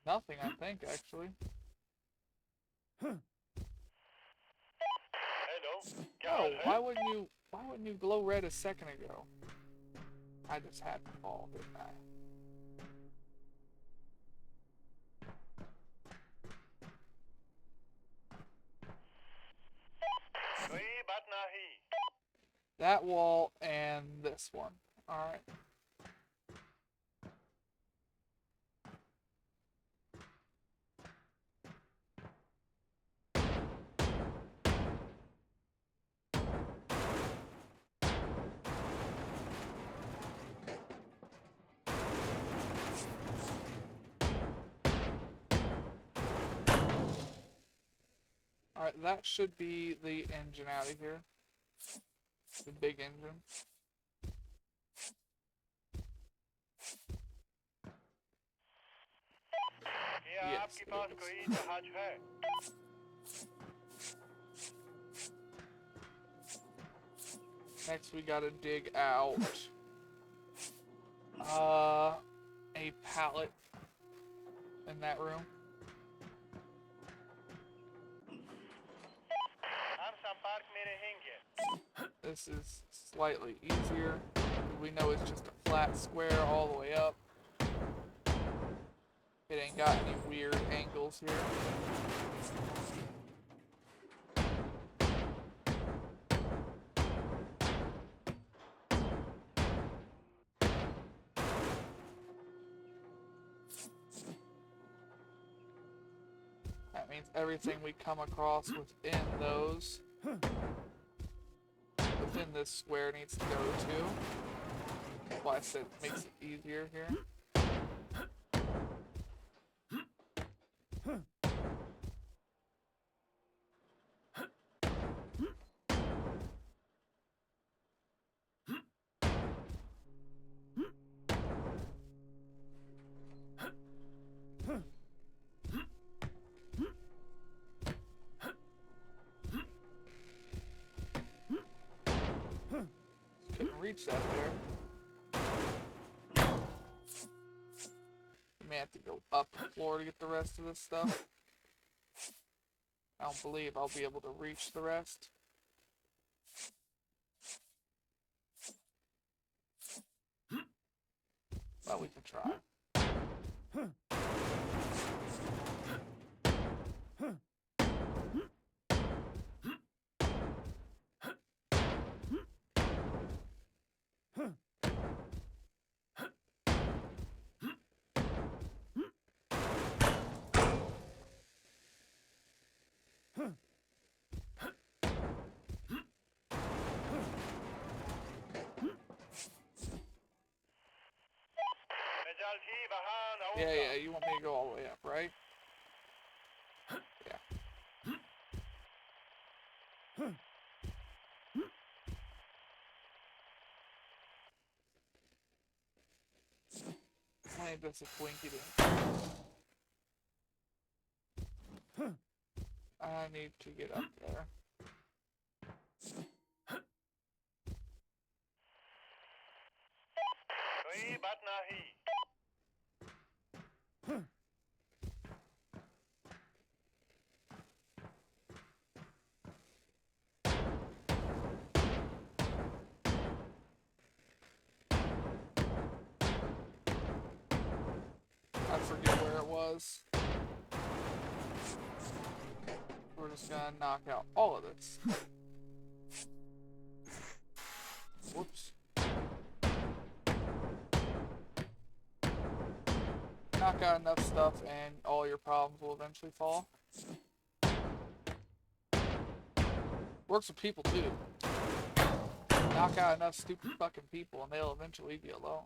Nothing, I think, actually. Hello. क्या Oh, हाल है? why wouldn't you glow red a second ago? I just had to fall, didn't I? कोई बात नहीं. That wall and this one. Alright. Alright, that should be the engine out of here. The big engine. क्या Yes, आपके it pass is. कोई जहाज है? Next we gotta dig out a pallet in that room. हम संपर्क में रहेंगे. This is slightly easier. We know it's just a flat square all the way up. It ain't got any weird angles here. That means everything we come across within those, within this square needs to go to. That's why I said it makes it easier here. Couldn't reach that there. You may have to go up the floor to get the rest of this stuff. I don't believe I'll be able to reach the rest. But we can try. मेजाल्टी वहाँ न Yeah, होगा. yeah, you want me to go all the way up, right? Yeah. Plenty disappointed in. I need to get up there. कोई बात नहीं. I forget where it was. We're just gonna knock out all of this. Whoops. Knock out enough stuff and all your problems will eventually fall. Works with people too. Knock out enough stupid fucking people and they'll eventually leave you alone.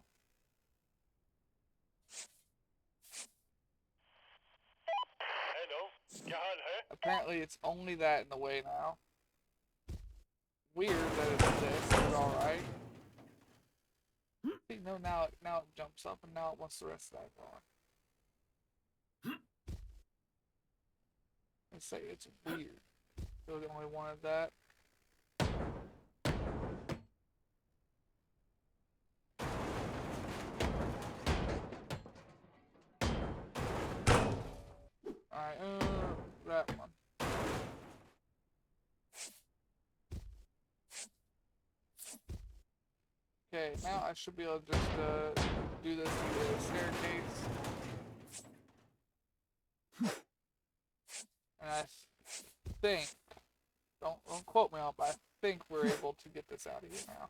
Hello. क्या हाल है? Apparently it's only that in the way now. Weird that it's this, but alright. See, no, now it jumps up and now it wants the rest of that gone. Let's say it's weird. So they only wanted that. Alright, that one. Okay, now I should be able to just do this through the staircase. And I think, don't quote me on, but I think we're able to get this out of here now.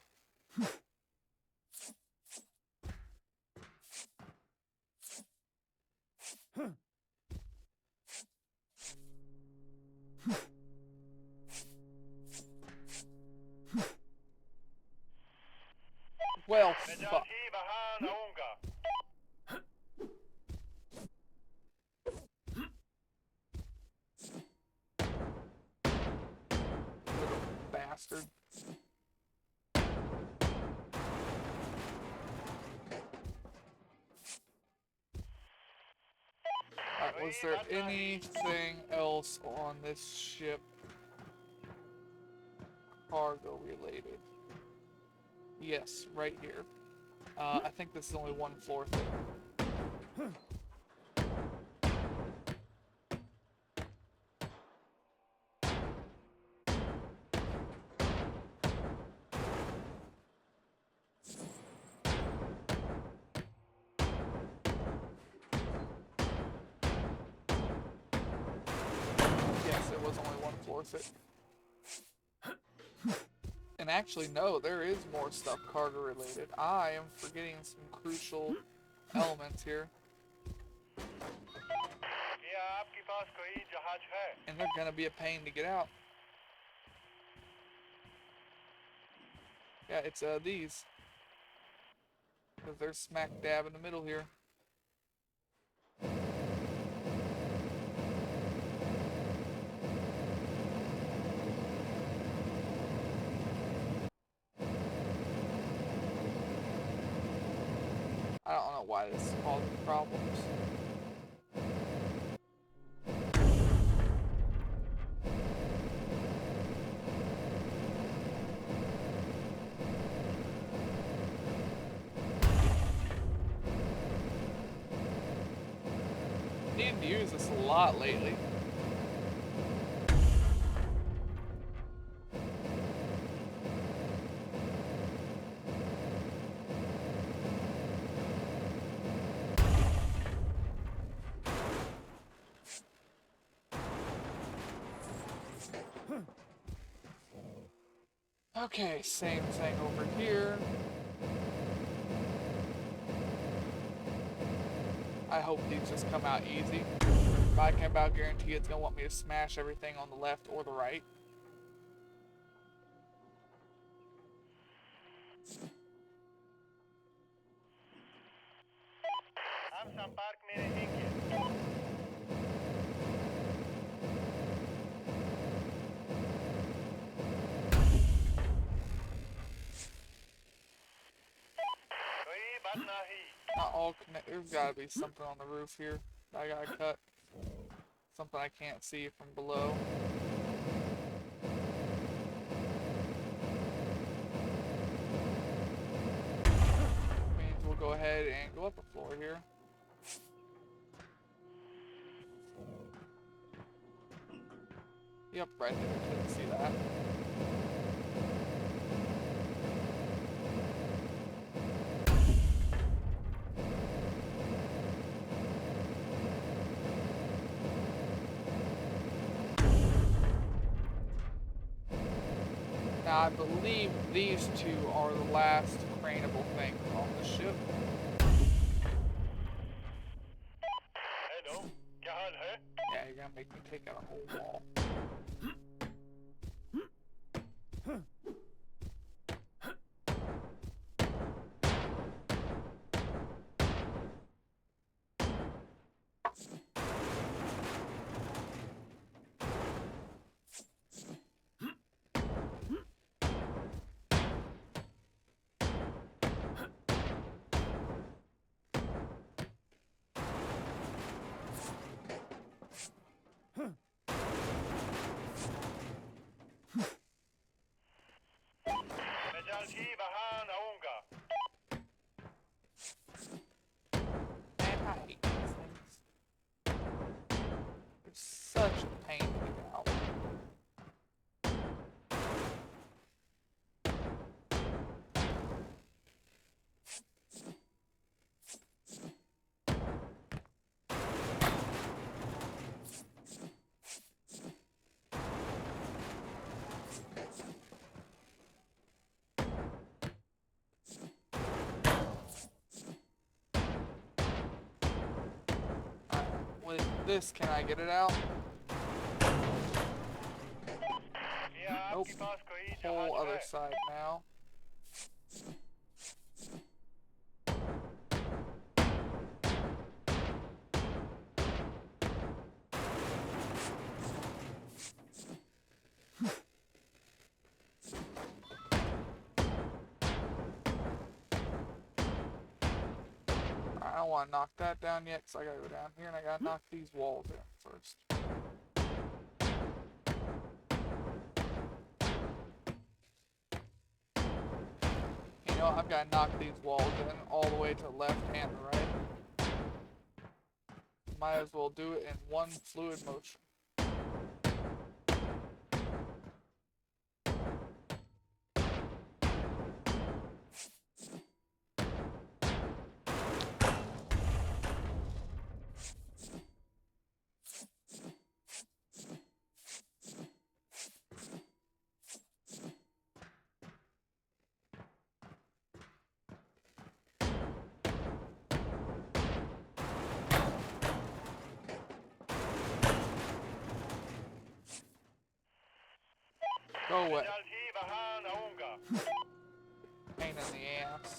Well, fuck. نجاتي بهان أونغا. Little bastard. Alright, was there anything else on this ship cargo related? Yes, right here. I think this is only one floor thing. Yes, it was only one floor thick. And actually, no, there is more stuff cargo related. I am forgetting some crucial elements here. क्या आपके पास कोई जहाज है? And they're gonna be a pain to get out. Yeah, it's these. Because they're smack dab in the middle here. I don't know why this is causing problems. Needing to use this a lot lately. Okay, same thing over here. I hope these just come out easy. But I can about guarantee it's gonna want me to smash everything on the left or the right. हम संपर्क में रहेंगे. कोई बात नहीं. Not all connect. There's gotta be something on the roof here that I gotta cut. Something I can't see from below. Means we'll go ahead and go up a floor here. Yep, right there. Couldn't see that. Now, I believe these two are the last craneable things on the ship. Hello, क्या हाल है? Yeah, you're gonna make me take out a whole wall. मैं जल्द ही वहां आऊंगा. Man, I hate these things. It's such a pain to get out. With this, can I get it out? क्या Nope. आपके पास कोई Whole जहाज other है? side now. I don't want to knock that down yet, because I gotta go down here and I gotta knock these walls in first. You know, I've got to knock these walls in all the way to the left and the right. Might as well do it in one fluid motion. Go away. जल्द ही वहां आऊंगा. Pain in the ass.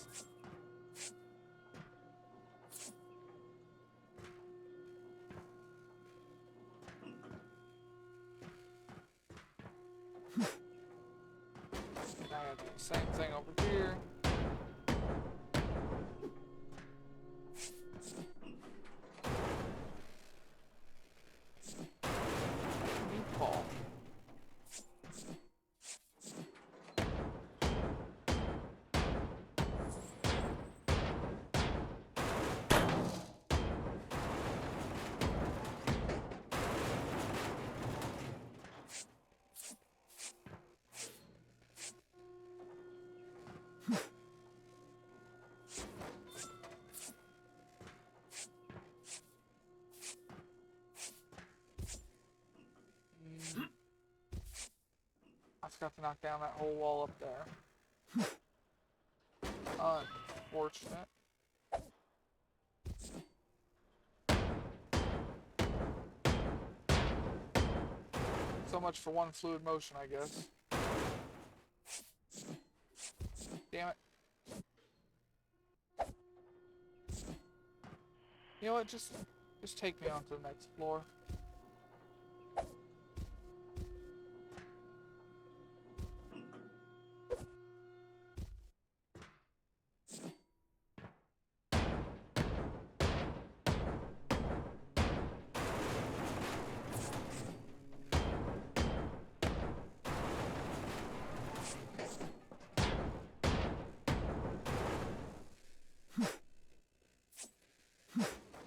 Now I gotta do the same thing over here. Meatball. I forgot to knock down that whole wall up there. Unfortunate. So much for one fluid motion, I guess. Damn it. You know what? Just take me on to the next floor.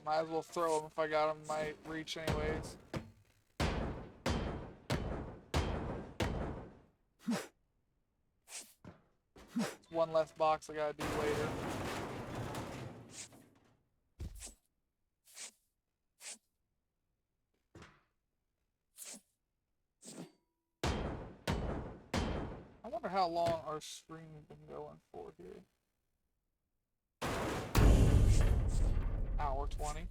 Might as well throw them if I got them in my reach anyways. It's one less box I gotta do later. I wonder how long our stream's been going for here. Hour 20.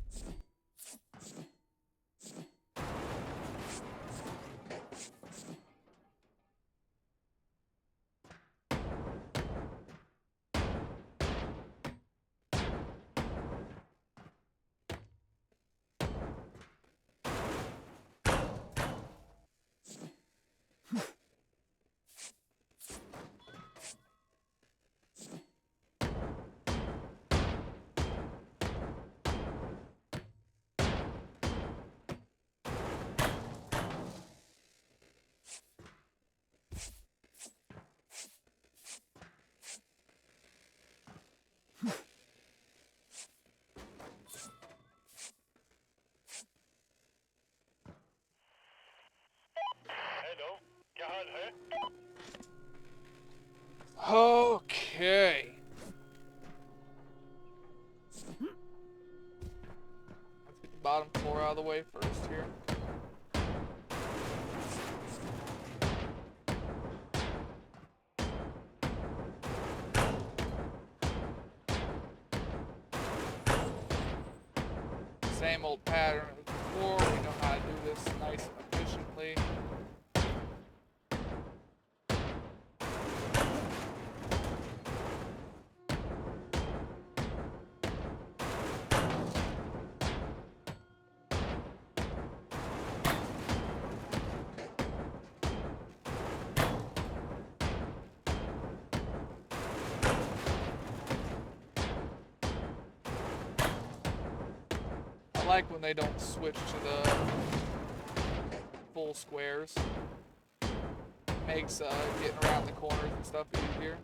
क्या हाल है? Okay. Let's get the bottom floor out of the way first here. Same old pattern as before. We know how to do this nice and efficiently. I like when they don't switch to the full squares. Makes getting around the corners and stuff easier.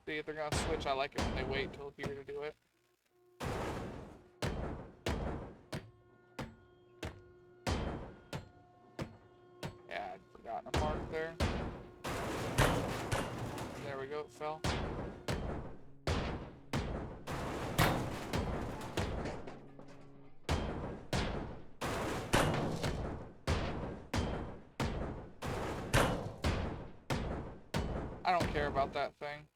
See, if they're gonna switch, I like it when they wait till here to do it. Yeah, I'd forgotten a mark there. There we go, it fell. I don't care about that thing.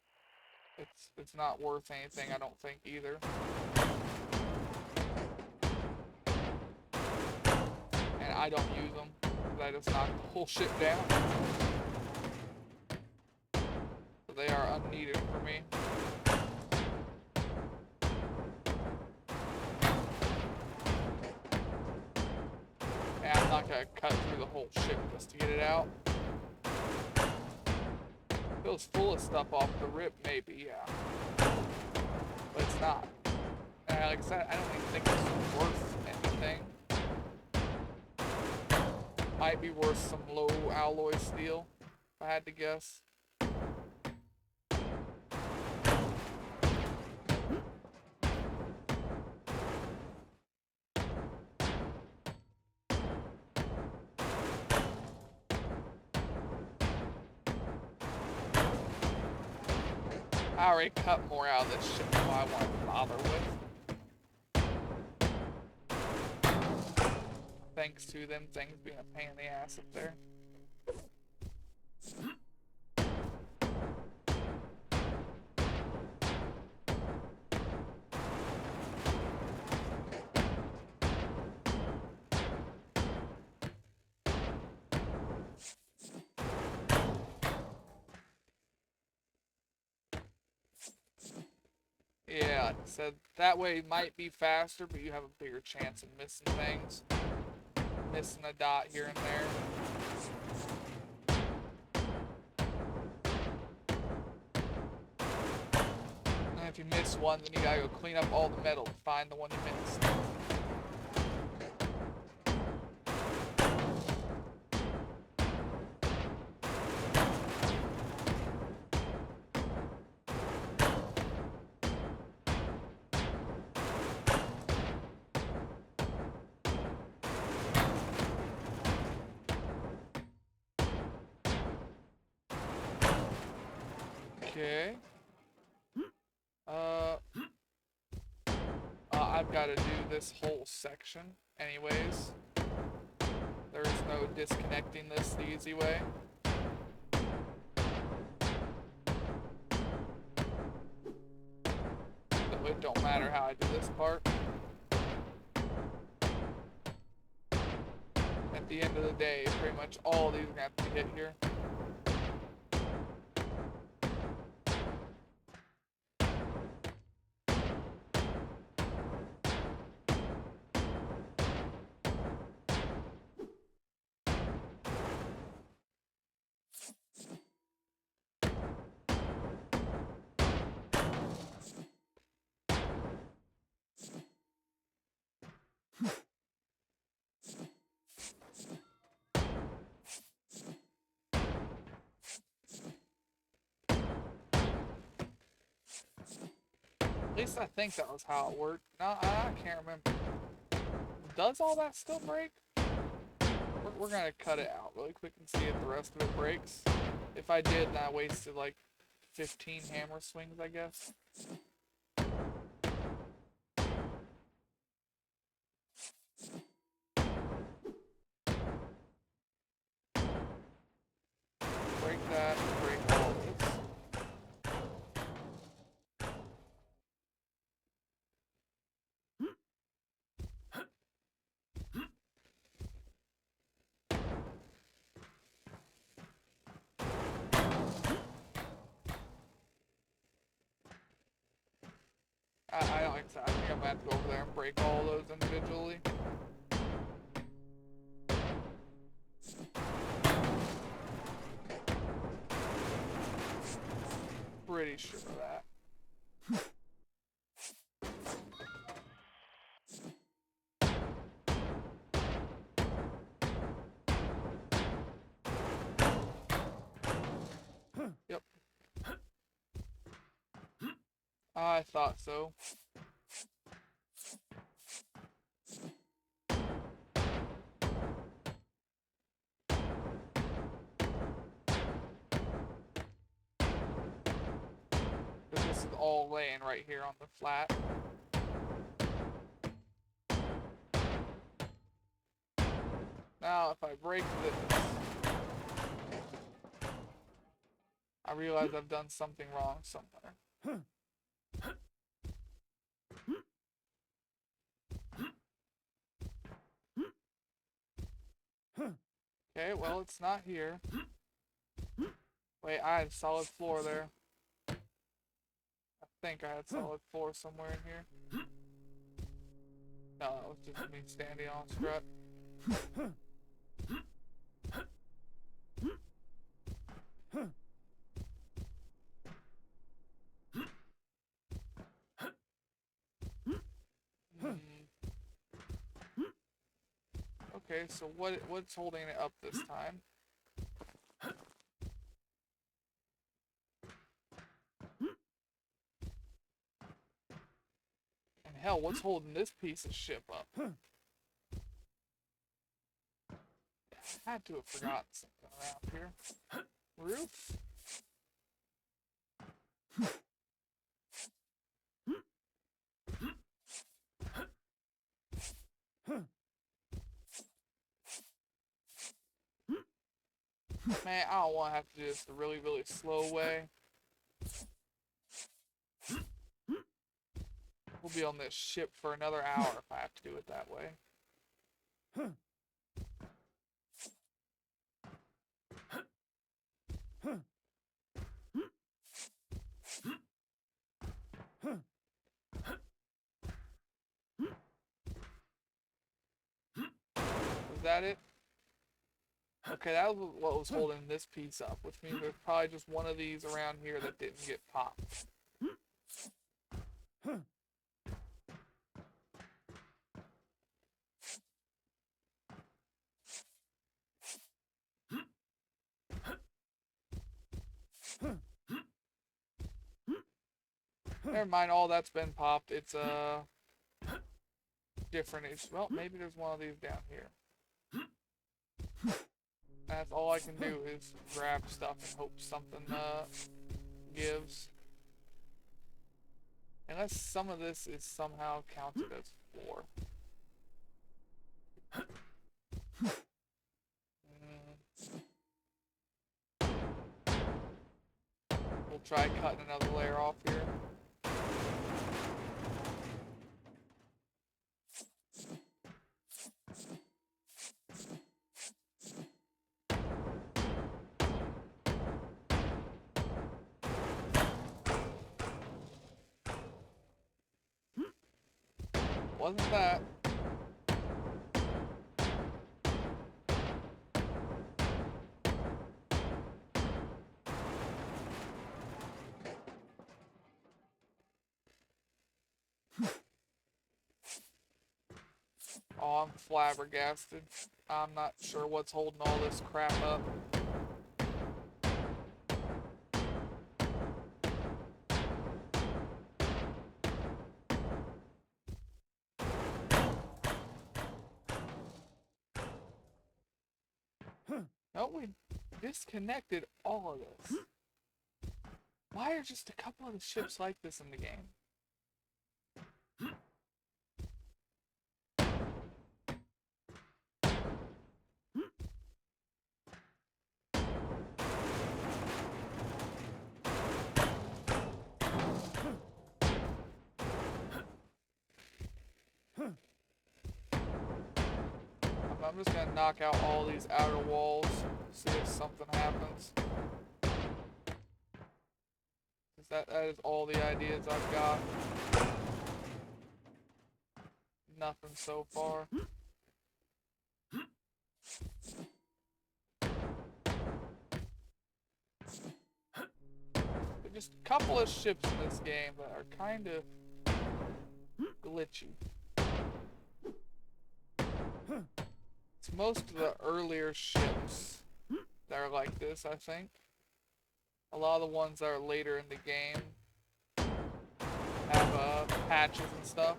It's not worth anything, I don't think, either. And I don't use them, because I just knock the whole shit down. So they are unneeded for me. And I'm not gonna cut through the whole ship just to get it out. If it was full of stuff off the rip, maybe, yeah. But it's not. And like I said, I don't even think it's worth anything. Might be worth some low alloy steel, if I had to guess. I already cut more out of this shit than what I want to bother with. Thanks to them things being a pain in the ass up there. Yeah, like I said, that way it might be faster, but you have a bigger chance of missing things. Missing a dot here and there. And if you miss one, then you gotta go clean up all the metal to find the one you missed. Okay. I've got to do this whole section anyways. There is no disconnecting this the easy way. So it don't matter how I do this part. At the end of the day, pretty much all of these are going to have to be hit here. At least I think that was how it worked. No, I can't remember. does all that still break? We're gonna cut it out really quick and see if the rest of it breaks. If I did, then I wasted like 15 hammer swings, I guess. Break that, break all this. I don't think so. I think I'm gonna have to go over there and break all those individually. Pretty sure of that. Yep. I thought so. This is all laying right here on the flat. Now, if I break this, I realize I've done something wrong somewhere. Okay, well, it's not here. Wait, I had solid floor there. I think I had solid floor somewhere in here. No, it was just me standing on strut. Okay, so what's holding it up this time? And hell, what's holding this piece of shit up? I had to have forgotten something around here. Roof? Man, I don't want to have to do this the really, really slow way. We'll be on this ship for another hour if I have to do it that way. Was that it? Okay, that was what was holding this piece up, which means there's probably just one of these around here that didn't get popped. Never mind, all that's been popped. It's different. Well, maybe there's one of these down here. That's all I can do is grab stuff and hope something gives. Unless some of this is somehow counted as floor. We'll try cutting another layer off here. Wasn't that? Oh, I'm flabbergasted. I'm not sure what's holding all this crap up. No, we disconnected all of this. Why are just a couple of the ships like this in the game? I'm just gonna knock out all these outer walls, see if something happens. 'Cause that is all the ideas I've got. Nothing so far. There's just a couple of ships in this game that are kind of glitchy. It's most of the earlier ships that are like this, I think. A lot of the ones that are later in the game have patches and stuff.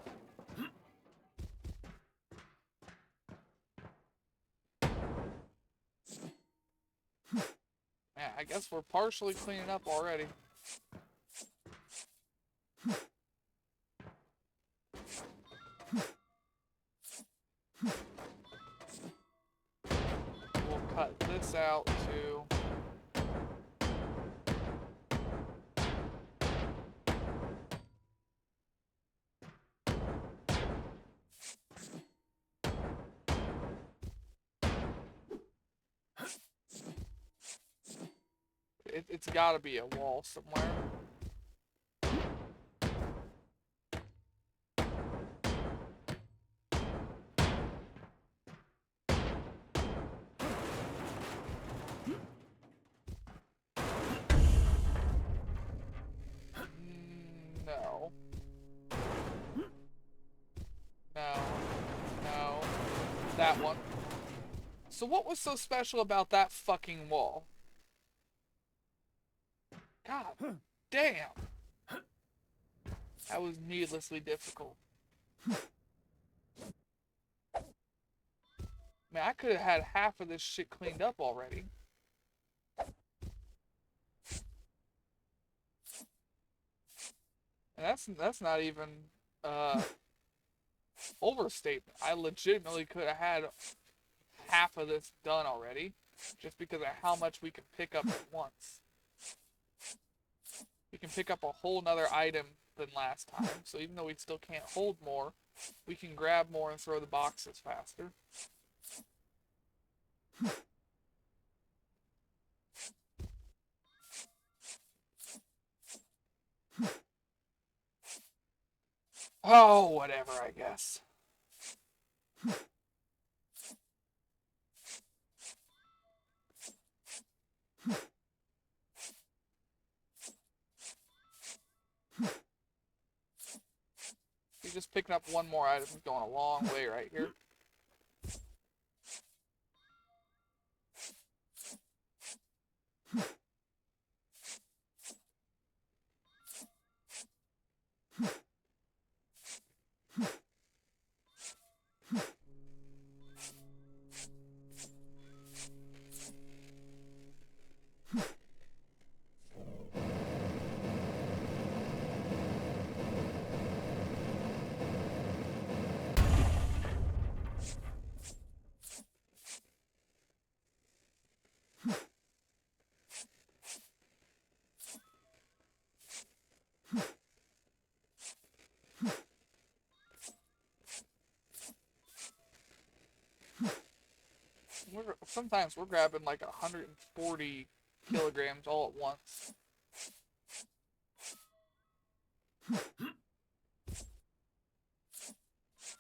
Yeah, I guess we're partially cleaning up already. We'll cut this out too. It's gotta be a wall somewhere. No. No. No. That one. So what was so special about that fucking wall? God damn. That was needlessly difficult. Man, I could have had half of this shit cleaned up already. And that's not even overstatement. I legitimately could have had half of this done already, just because of how much we can pick up at once. We can pick up a whole nother item than last time, so even though we still can't hold more, we can grab more and throw the boxes faster. Oh, whatever, I guess. You're just picking up one more item, going a long way right here. Sometimes we're grabbing like 140 kilograms all at once.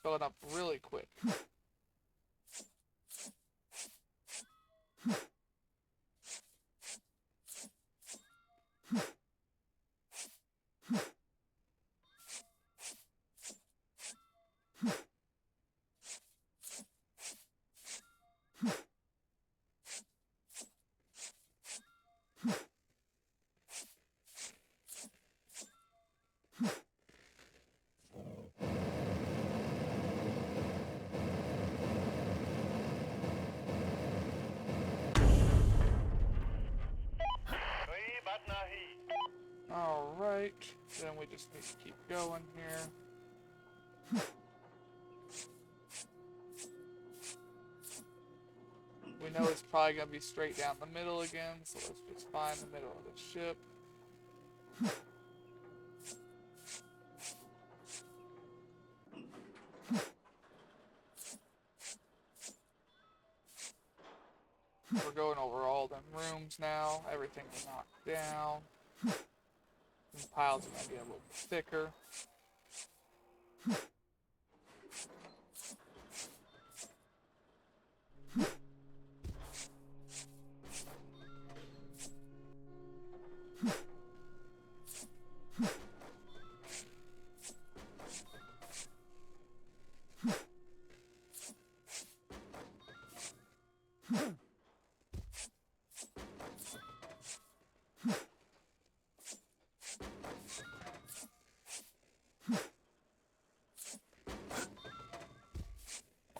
Filling up really quick. Then we just need to keep going here. We know it's probably going to be straight down the middle again, so let's just find the middle of the ship. We're going over all them rooms now. Everything we knocked down. The piles are going to be a little bit thicker.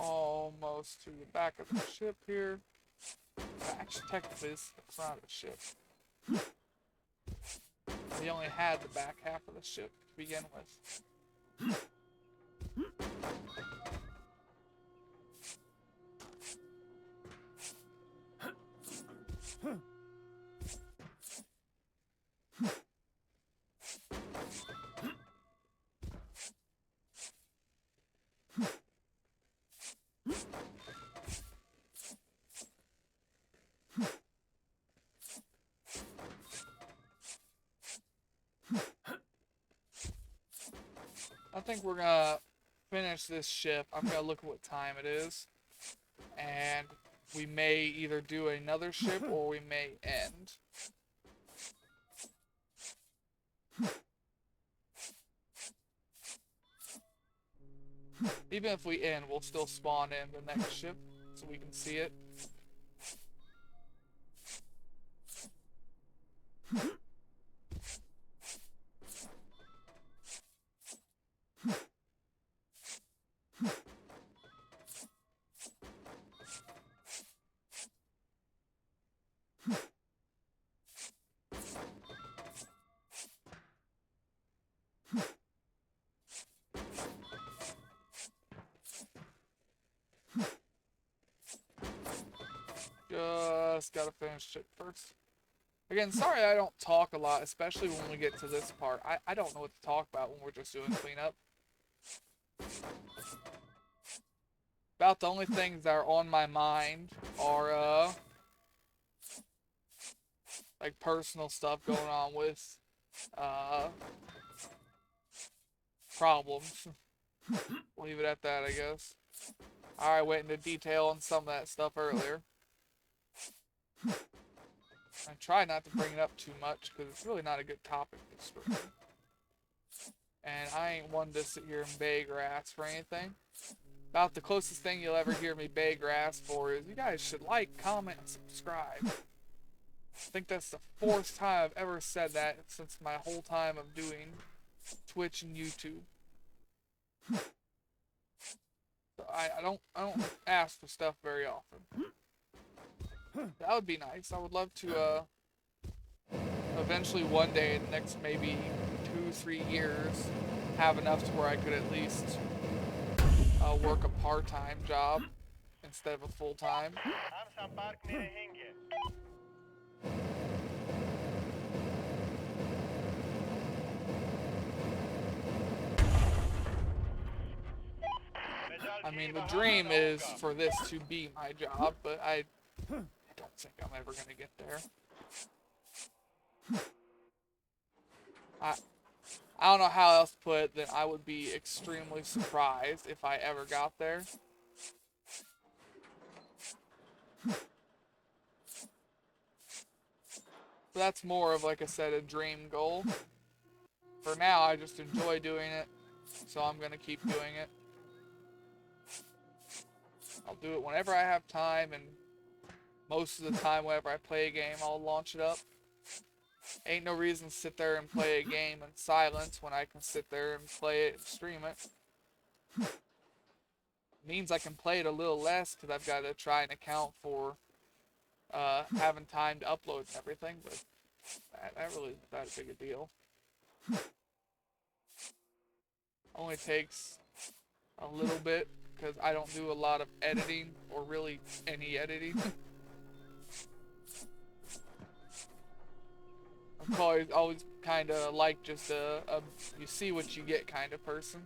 Almost to the back of the ship here. Actually, technically, this is the front of the ship. We only had the back half of the ship to begin with. I think we're gonna finish this ship. I'm gonna look at what time it is. And we may either do another ship or we may end. Even if we end, we'll still spawn in the next ship so we can see it. Just gotta finish it first. Again, sorry I don't talk a lot, especially when we get to this part. I don't know what to talk about when we're just doing cleanup. About the only things that are on my mind are, like personal stuff going on with, problems. We'll leave it at that, I guess. I went into detail on some of that stuff earlier. I try not to bring it up too much because it's really not a good topic to stream. And I ain't one to sit here and beg or ask for anything. About the closest thing you'll ever hear me beg or ask for is you guys should like, comment, and subscribe. I think that's the 4th time I've ever said that since my whole time of doing Twitch and YouTube. So I don't ask for stuff very often. That would be nice. I would love to eventually one day in the next maybe 2-3 years have enough to where I could at least work a part-time job instead of a full-time. Hamsan Park mere hinge. I mean, the dream is for this to be my job, but I don't think I'm ever gonna get there. I don't know how else to put it than I would be extremely surprised if I ever got there. So that's more of, like I said, a dream goal. For now, I just enjoy doing it, so I'm gonna keep doing it. I'll do it whenever I have time, and most of the time whenever I play a game, I'll launch it up. Ain't no reason to sit there and play a game in silence when I can sit there and play it and stream it. Means I can play it a little less because I've got to try and account for having time to upload and everything, but that really isn't that big a deal. Only takes a little bit because I don't do a lot of editing or really any editing. I'm always kind of like just a you see what you get kind of person.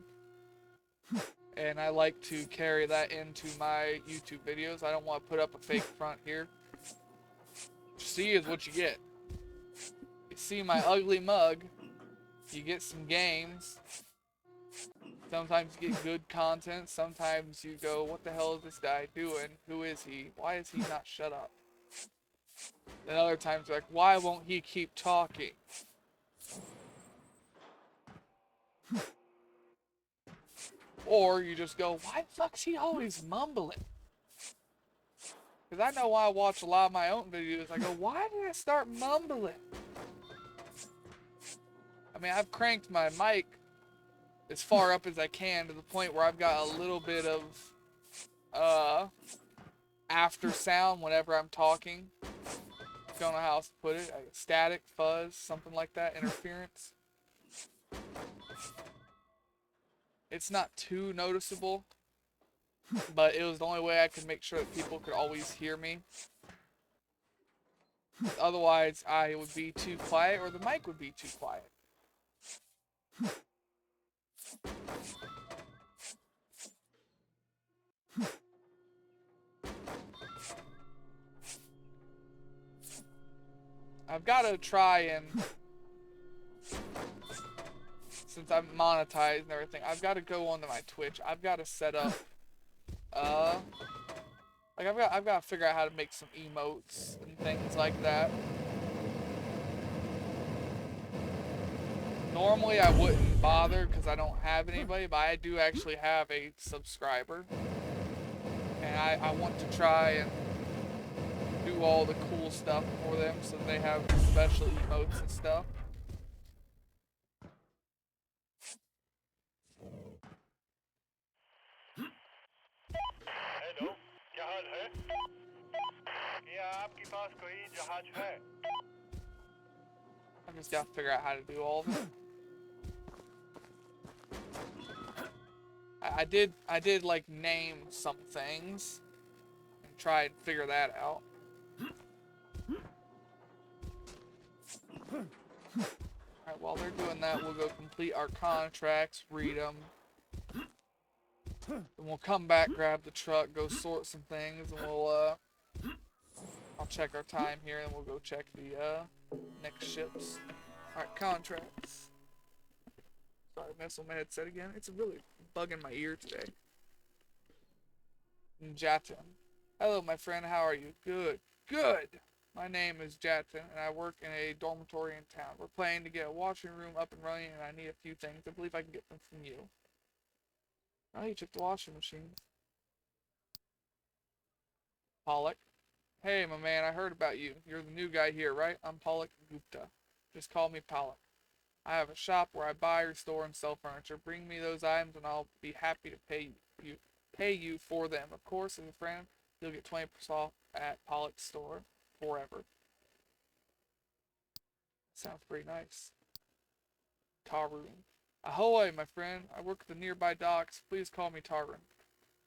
And I like to carry that into my YouTube videos. I don't want to put up a fake front here. What you see is what you get. You see my ugly mug, you get some games. Sometimes you get good content, sometimes you go, what the hell is this guy doing? Who is he? Why is he not shut up? Then other times like, why won't he keep talking? Or you just go, why the fuck's he always mumbling? Because I know I watch a lot of my own videos, I go, why did I start mumbling? I mean, I've cranked my mic as far up as I can to the point where I've got a little bit of after sound whenever I'm talking. Don't know how else to put it. Static, fuzz, something like that, interference. It's not too noticeable, but it was the only way I could make sure that people could always hear me. Otherwise, I would be too quiet or the mic would be too quiet. I've got to try and, since I'm monetized and everything, I've got to go onto my Twitch. I've got to set up, like I've got to figure out how to make some emotes and things like that. Normally I wouldn't bother because I don't have anybody, but I do actually have a subscriber. And I want to try and do all the cool stuff for them so they have special emotes and stuff. Hello, क्या हाल है? क्या आपके पास कोई जहाज है? I just gotta figure out how to do all of it. I did like name some things and try and figure that out. Alright, while they're doing that, we'll go complete our contracts, read them. Then we'll come back, grab the truck, go sort some things, and we'll, I'll check our time here, and we'll go check the, next ships. Alright, contracts. Sorry, I messed with my headset again. It's really bugging my ear today. Jatin. Hello, my friend. How are you? Good. Good! My name is Jatin, and I work in a dormitory in town. We're planning to get a washing room up and running, and I need a few things. I believe I can get them from you. Oh, you took the washing machine. Pollock. Hey, my man, I heard about you. You're the new guy here, right? I'm Pollock Gupta. Just call me Pollock. I have a shop where I buy, restore, and sell furniture. Bring me those items, and I'll be happy to pay you for them. Of course, as a friend, you'll get 20% off at Pollock's store forever. Sounds pretty nice. Tarun. Ahoy, my friend. I work at the nearby docks. Please call me Tarun.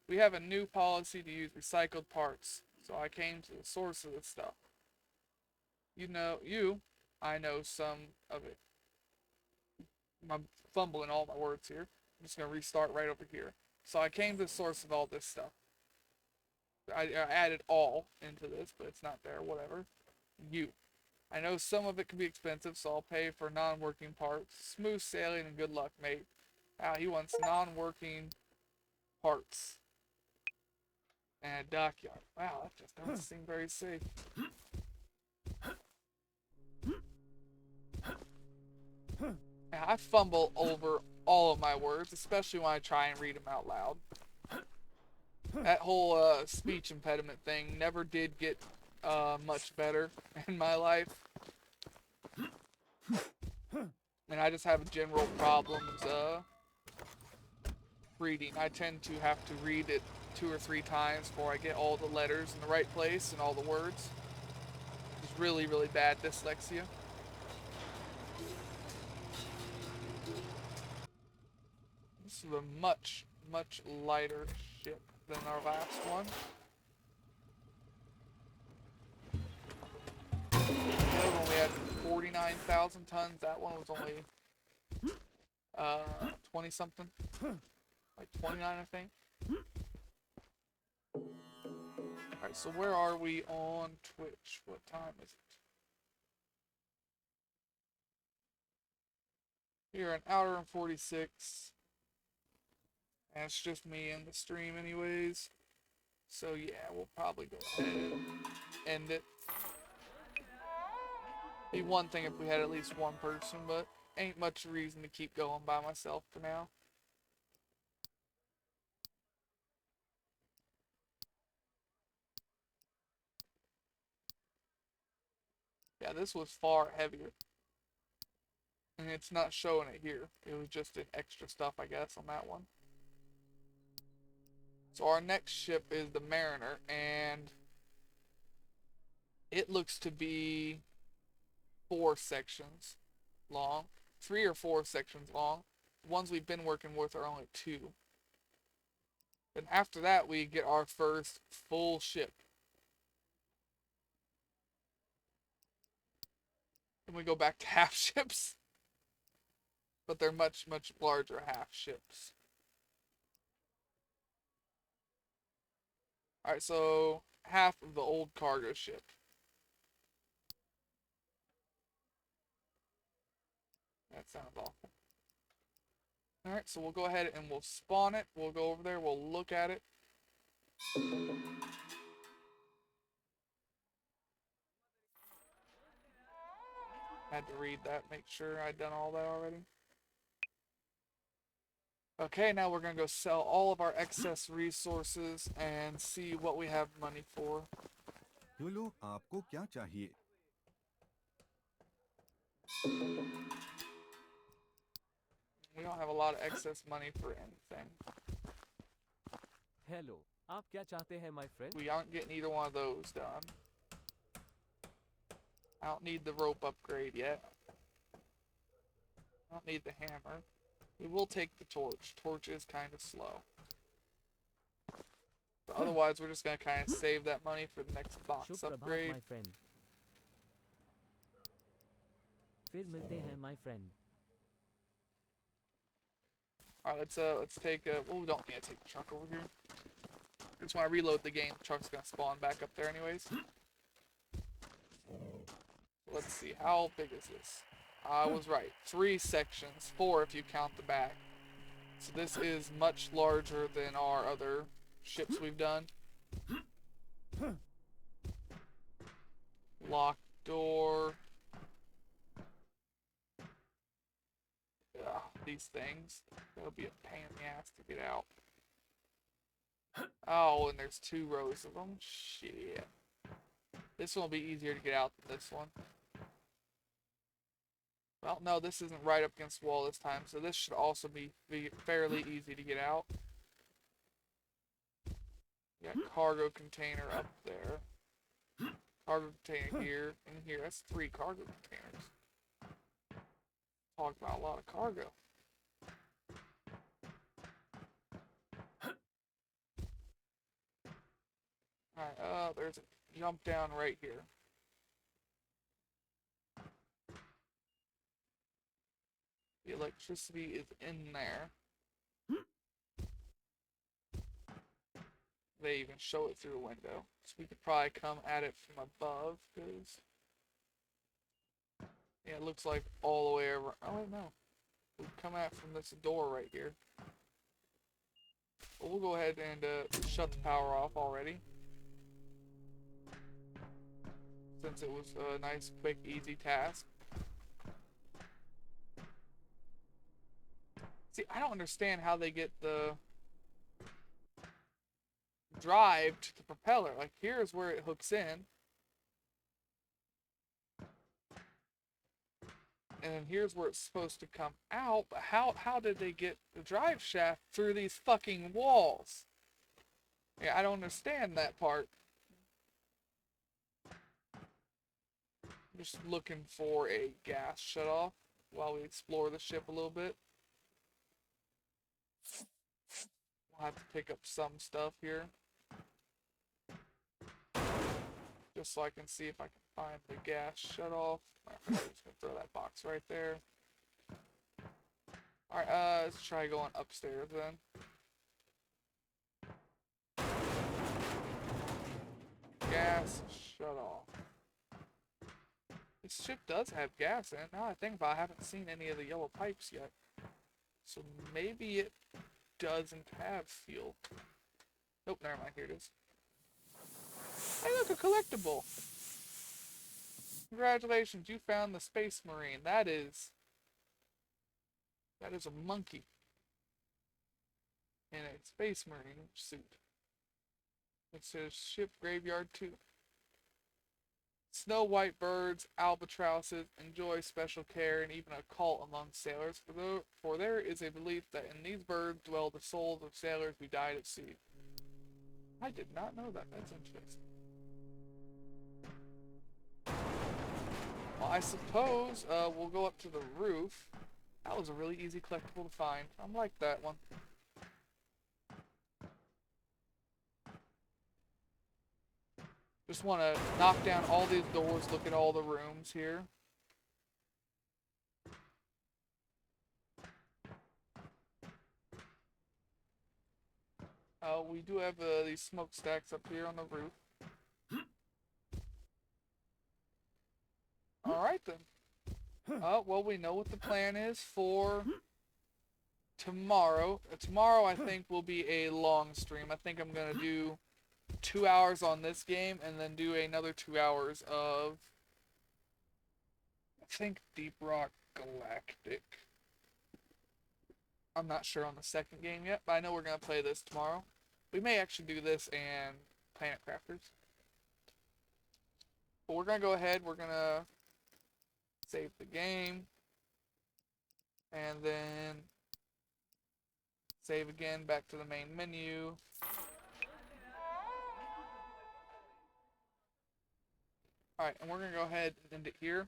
We have a new policy to use recycled parts, so I came to the source of this stuff. I know some of it. I'm fumbling all my words here. I'm just going to restart right over here. So I came to the source of all this stuff. I added all into this, but it's not there, whatever. I know some of it can be expensive, so I'll pay for non-working parts. Smooth sailing and good luck, mate. Wow, he wants non-working parts. And a dockyard. Wow, that just doesn't seem very safe. Yeah, I fumble over all of my words, especially when I try and read them out loud. That whole speech impediment thing never did get much better in my life. And I just have general problems reading. I tend to have to read it 2 or 3 times before I get all the letters in the right place and all the words. It's really, really bad dyslexia. This is a much, much lighter ship than our last one. The other one we had 49,000 tons. That one was only 20 something, like 29, I think. Alright, so where are we on Twitch? What time is it? You're an hour and 46. And it's just me in the stream anyways. So yeah, we'll probably go ahead and end it. Be one thing if we had at least one person, but ain't much reason to keep going by myself for now. Yeah, this was far heavier. And it's not showing it here. It was just an extra stuff, I guess, on that one. So our next ship is the Mariner, and it looks to be 4 sections long. 3 or 4 sections long. The ones we've been working with are only 2. And after that, we get our first full ship. And we go back to half ships. But they're much, much larger half ships. Alright, so half of the old cargo ship. That sounds awful. Alright, so we'll go ahead and we'll spawn it. We'll go over there, we'll look at it. Had to read that, make sure I'd done all that already. Okay, now we're gonna go sell all of our excess resources and see what we have money for. Hello, आपको क्या चाहिए? We don't have a lot of excess money for anything. Hello, आप क्या चाहते हैं my friend? We aren't getting either one of those done. I don't need the rope upgrade yet. I don't need the hammer. We will take the torch. Torch is kind of slow. But otherwise, we're just going to kind of save that money for the next box Shubh Prabhat upgrade. my friend. फिर मिलते हैं my friend. Alright, let's take a... Well, we don't need to take the truck over here. Just when I reload the game, the truck's going to spawn back up there anyways. Let's see, how big is this? I was right. 3 sections, 4 if you count the back. So this is much larger than our other ships we've done. Locked door. Ugh, these things. That'll be a pain in the ass to get out. Oh, and there's 2 rows of them. Shit. This one will be easier to get out than this one. Well, no, this isn't right up against the wall this time, so this should also be fairly easy to get out. You got cargo container up there. Cargo container here and here. That's 3 cargo containers. Talk about a lot of cargo. Alright, there's a jump down right here. The electricity is in there. They even show it through a window. So we could probably come at it from above, because... Yeah, it looks like all the way around. Oh, wait, no. We can come at it from this door right here. But we'll go ahead and shut the power off already. Since it was a nice, quick, easy task. See, I don't understand how they get the drive to the propeller. Like, here's where it hooks in. And then here's where it's supposed to come out. But how did they get the drive shaft through these fucking walls? Yeah, I don't understand that part. Just looking for a gas shutoff while we explore the ship a little bit. I'll have to pick up some stuff here. Just so I can see if I can find the gas shut off. I'm just gonna throw that box right there. Alright, let's try going upstairs then. Gas shut off. This ship does have gas in it. Now I think about it, I haven't seen any of the yellow pipes yet. So maybe it doesn't have fuel. Nope, never mind. Here it is. Hey, look, a collectible. Congratulations, you found the Space Marine. That is a monkey in a Space Marine suit. It says ship graveyard 2. Snow white birds, albatrosses enjoy special care and even a cult among sailors, for there is a belief that in these birds dwell the souls of sailors who died at sea. I did not know that. That's interesting. Well, I suppose we'll go up to the roof. That was a really easy collectible to find. I like that one. Just want to knock down all these doors, look at all the rooms here. We do have these smokestacks up here on the roof. Alright then. Well, we know what the plan is for tomorrow. Tomorrow, I think, will be a long stream. I think I'm going to do 2 hours on this game and then do another 2 hours of, I think, Deep Rock Galactic. I'm not sure on the second game yet, but I know we're going to play this tomorrow. We may actually do this and Planet Crafters. But we're going to go ahead, we're going to save the game, and then save again back to the main menu. Alright, and we're going to go ahead and end it here.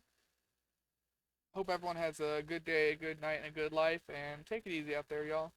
Hope everyone has a good day, a good night, and a good life, and take it easy out there, y'all.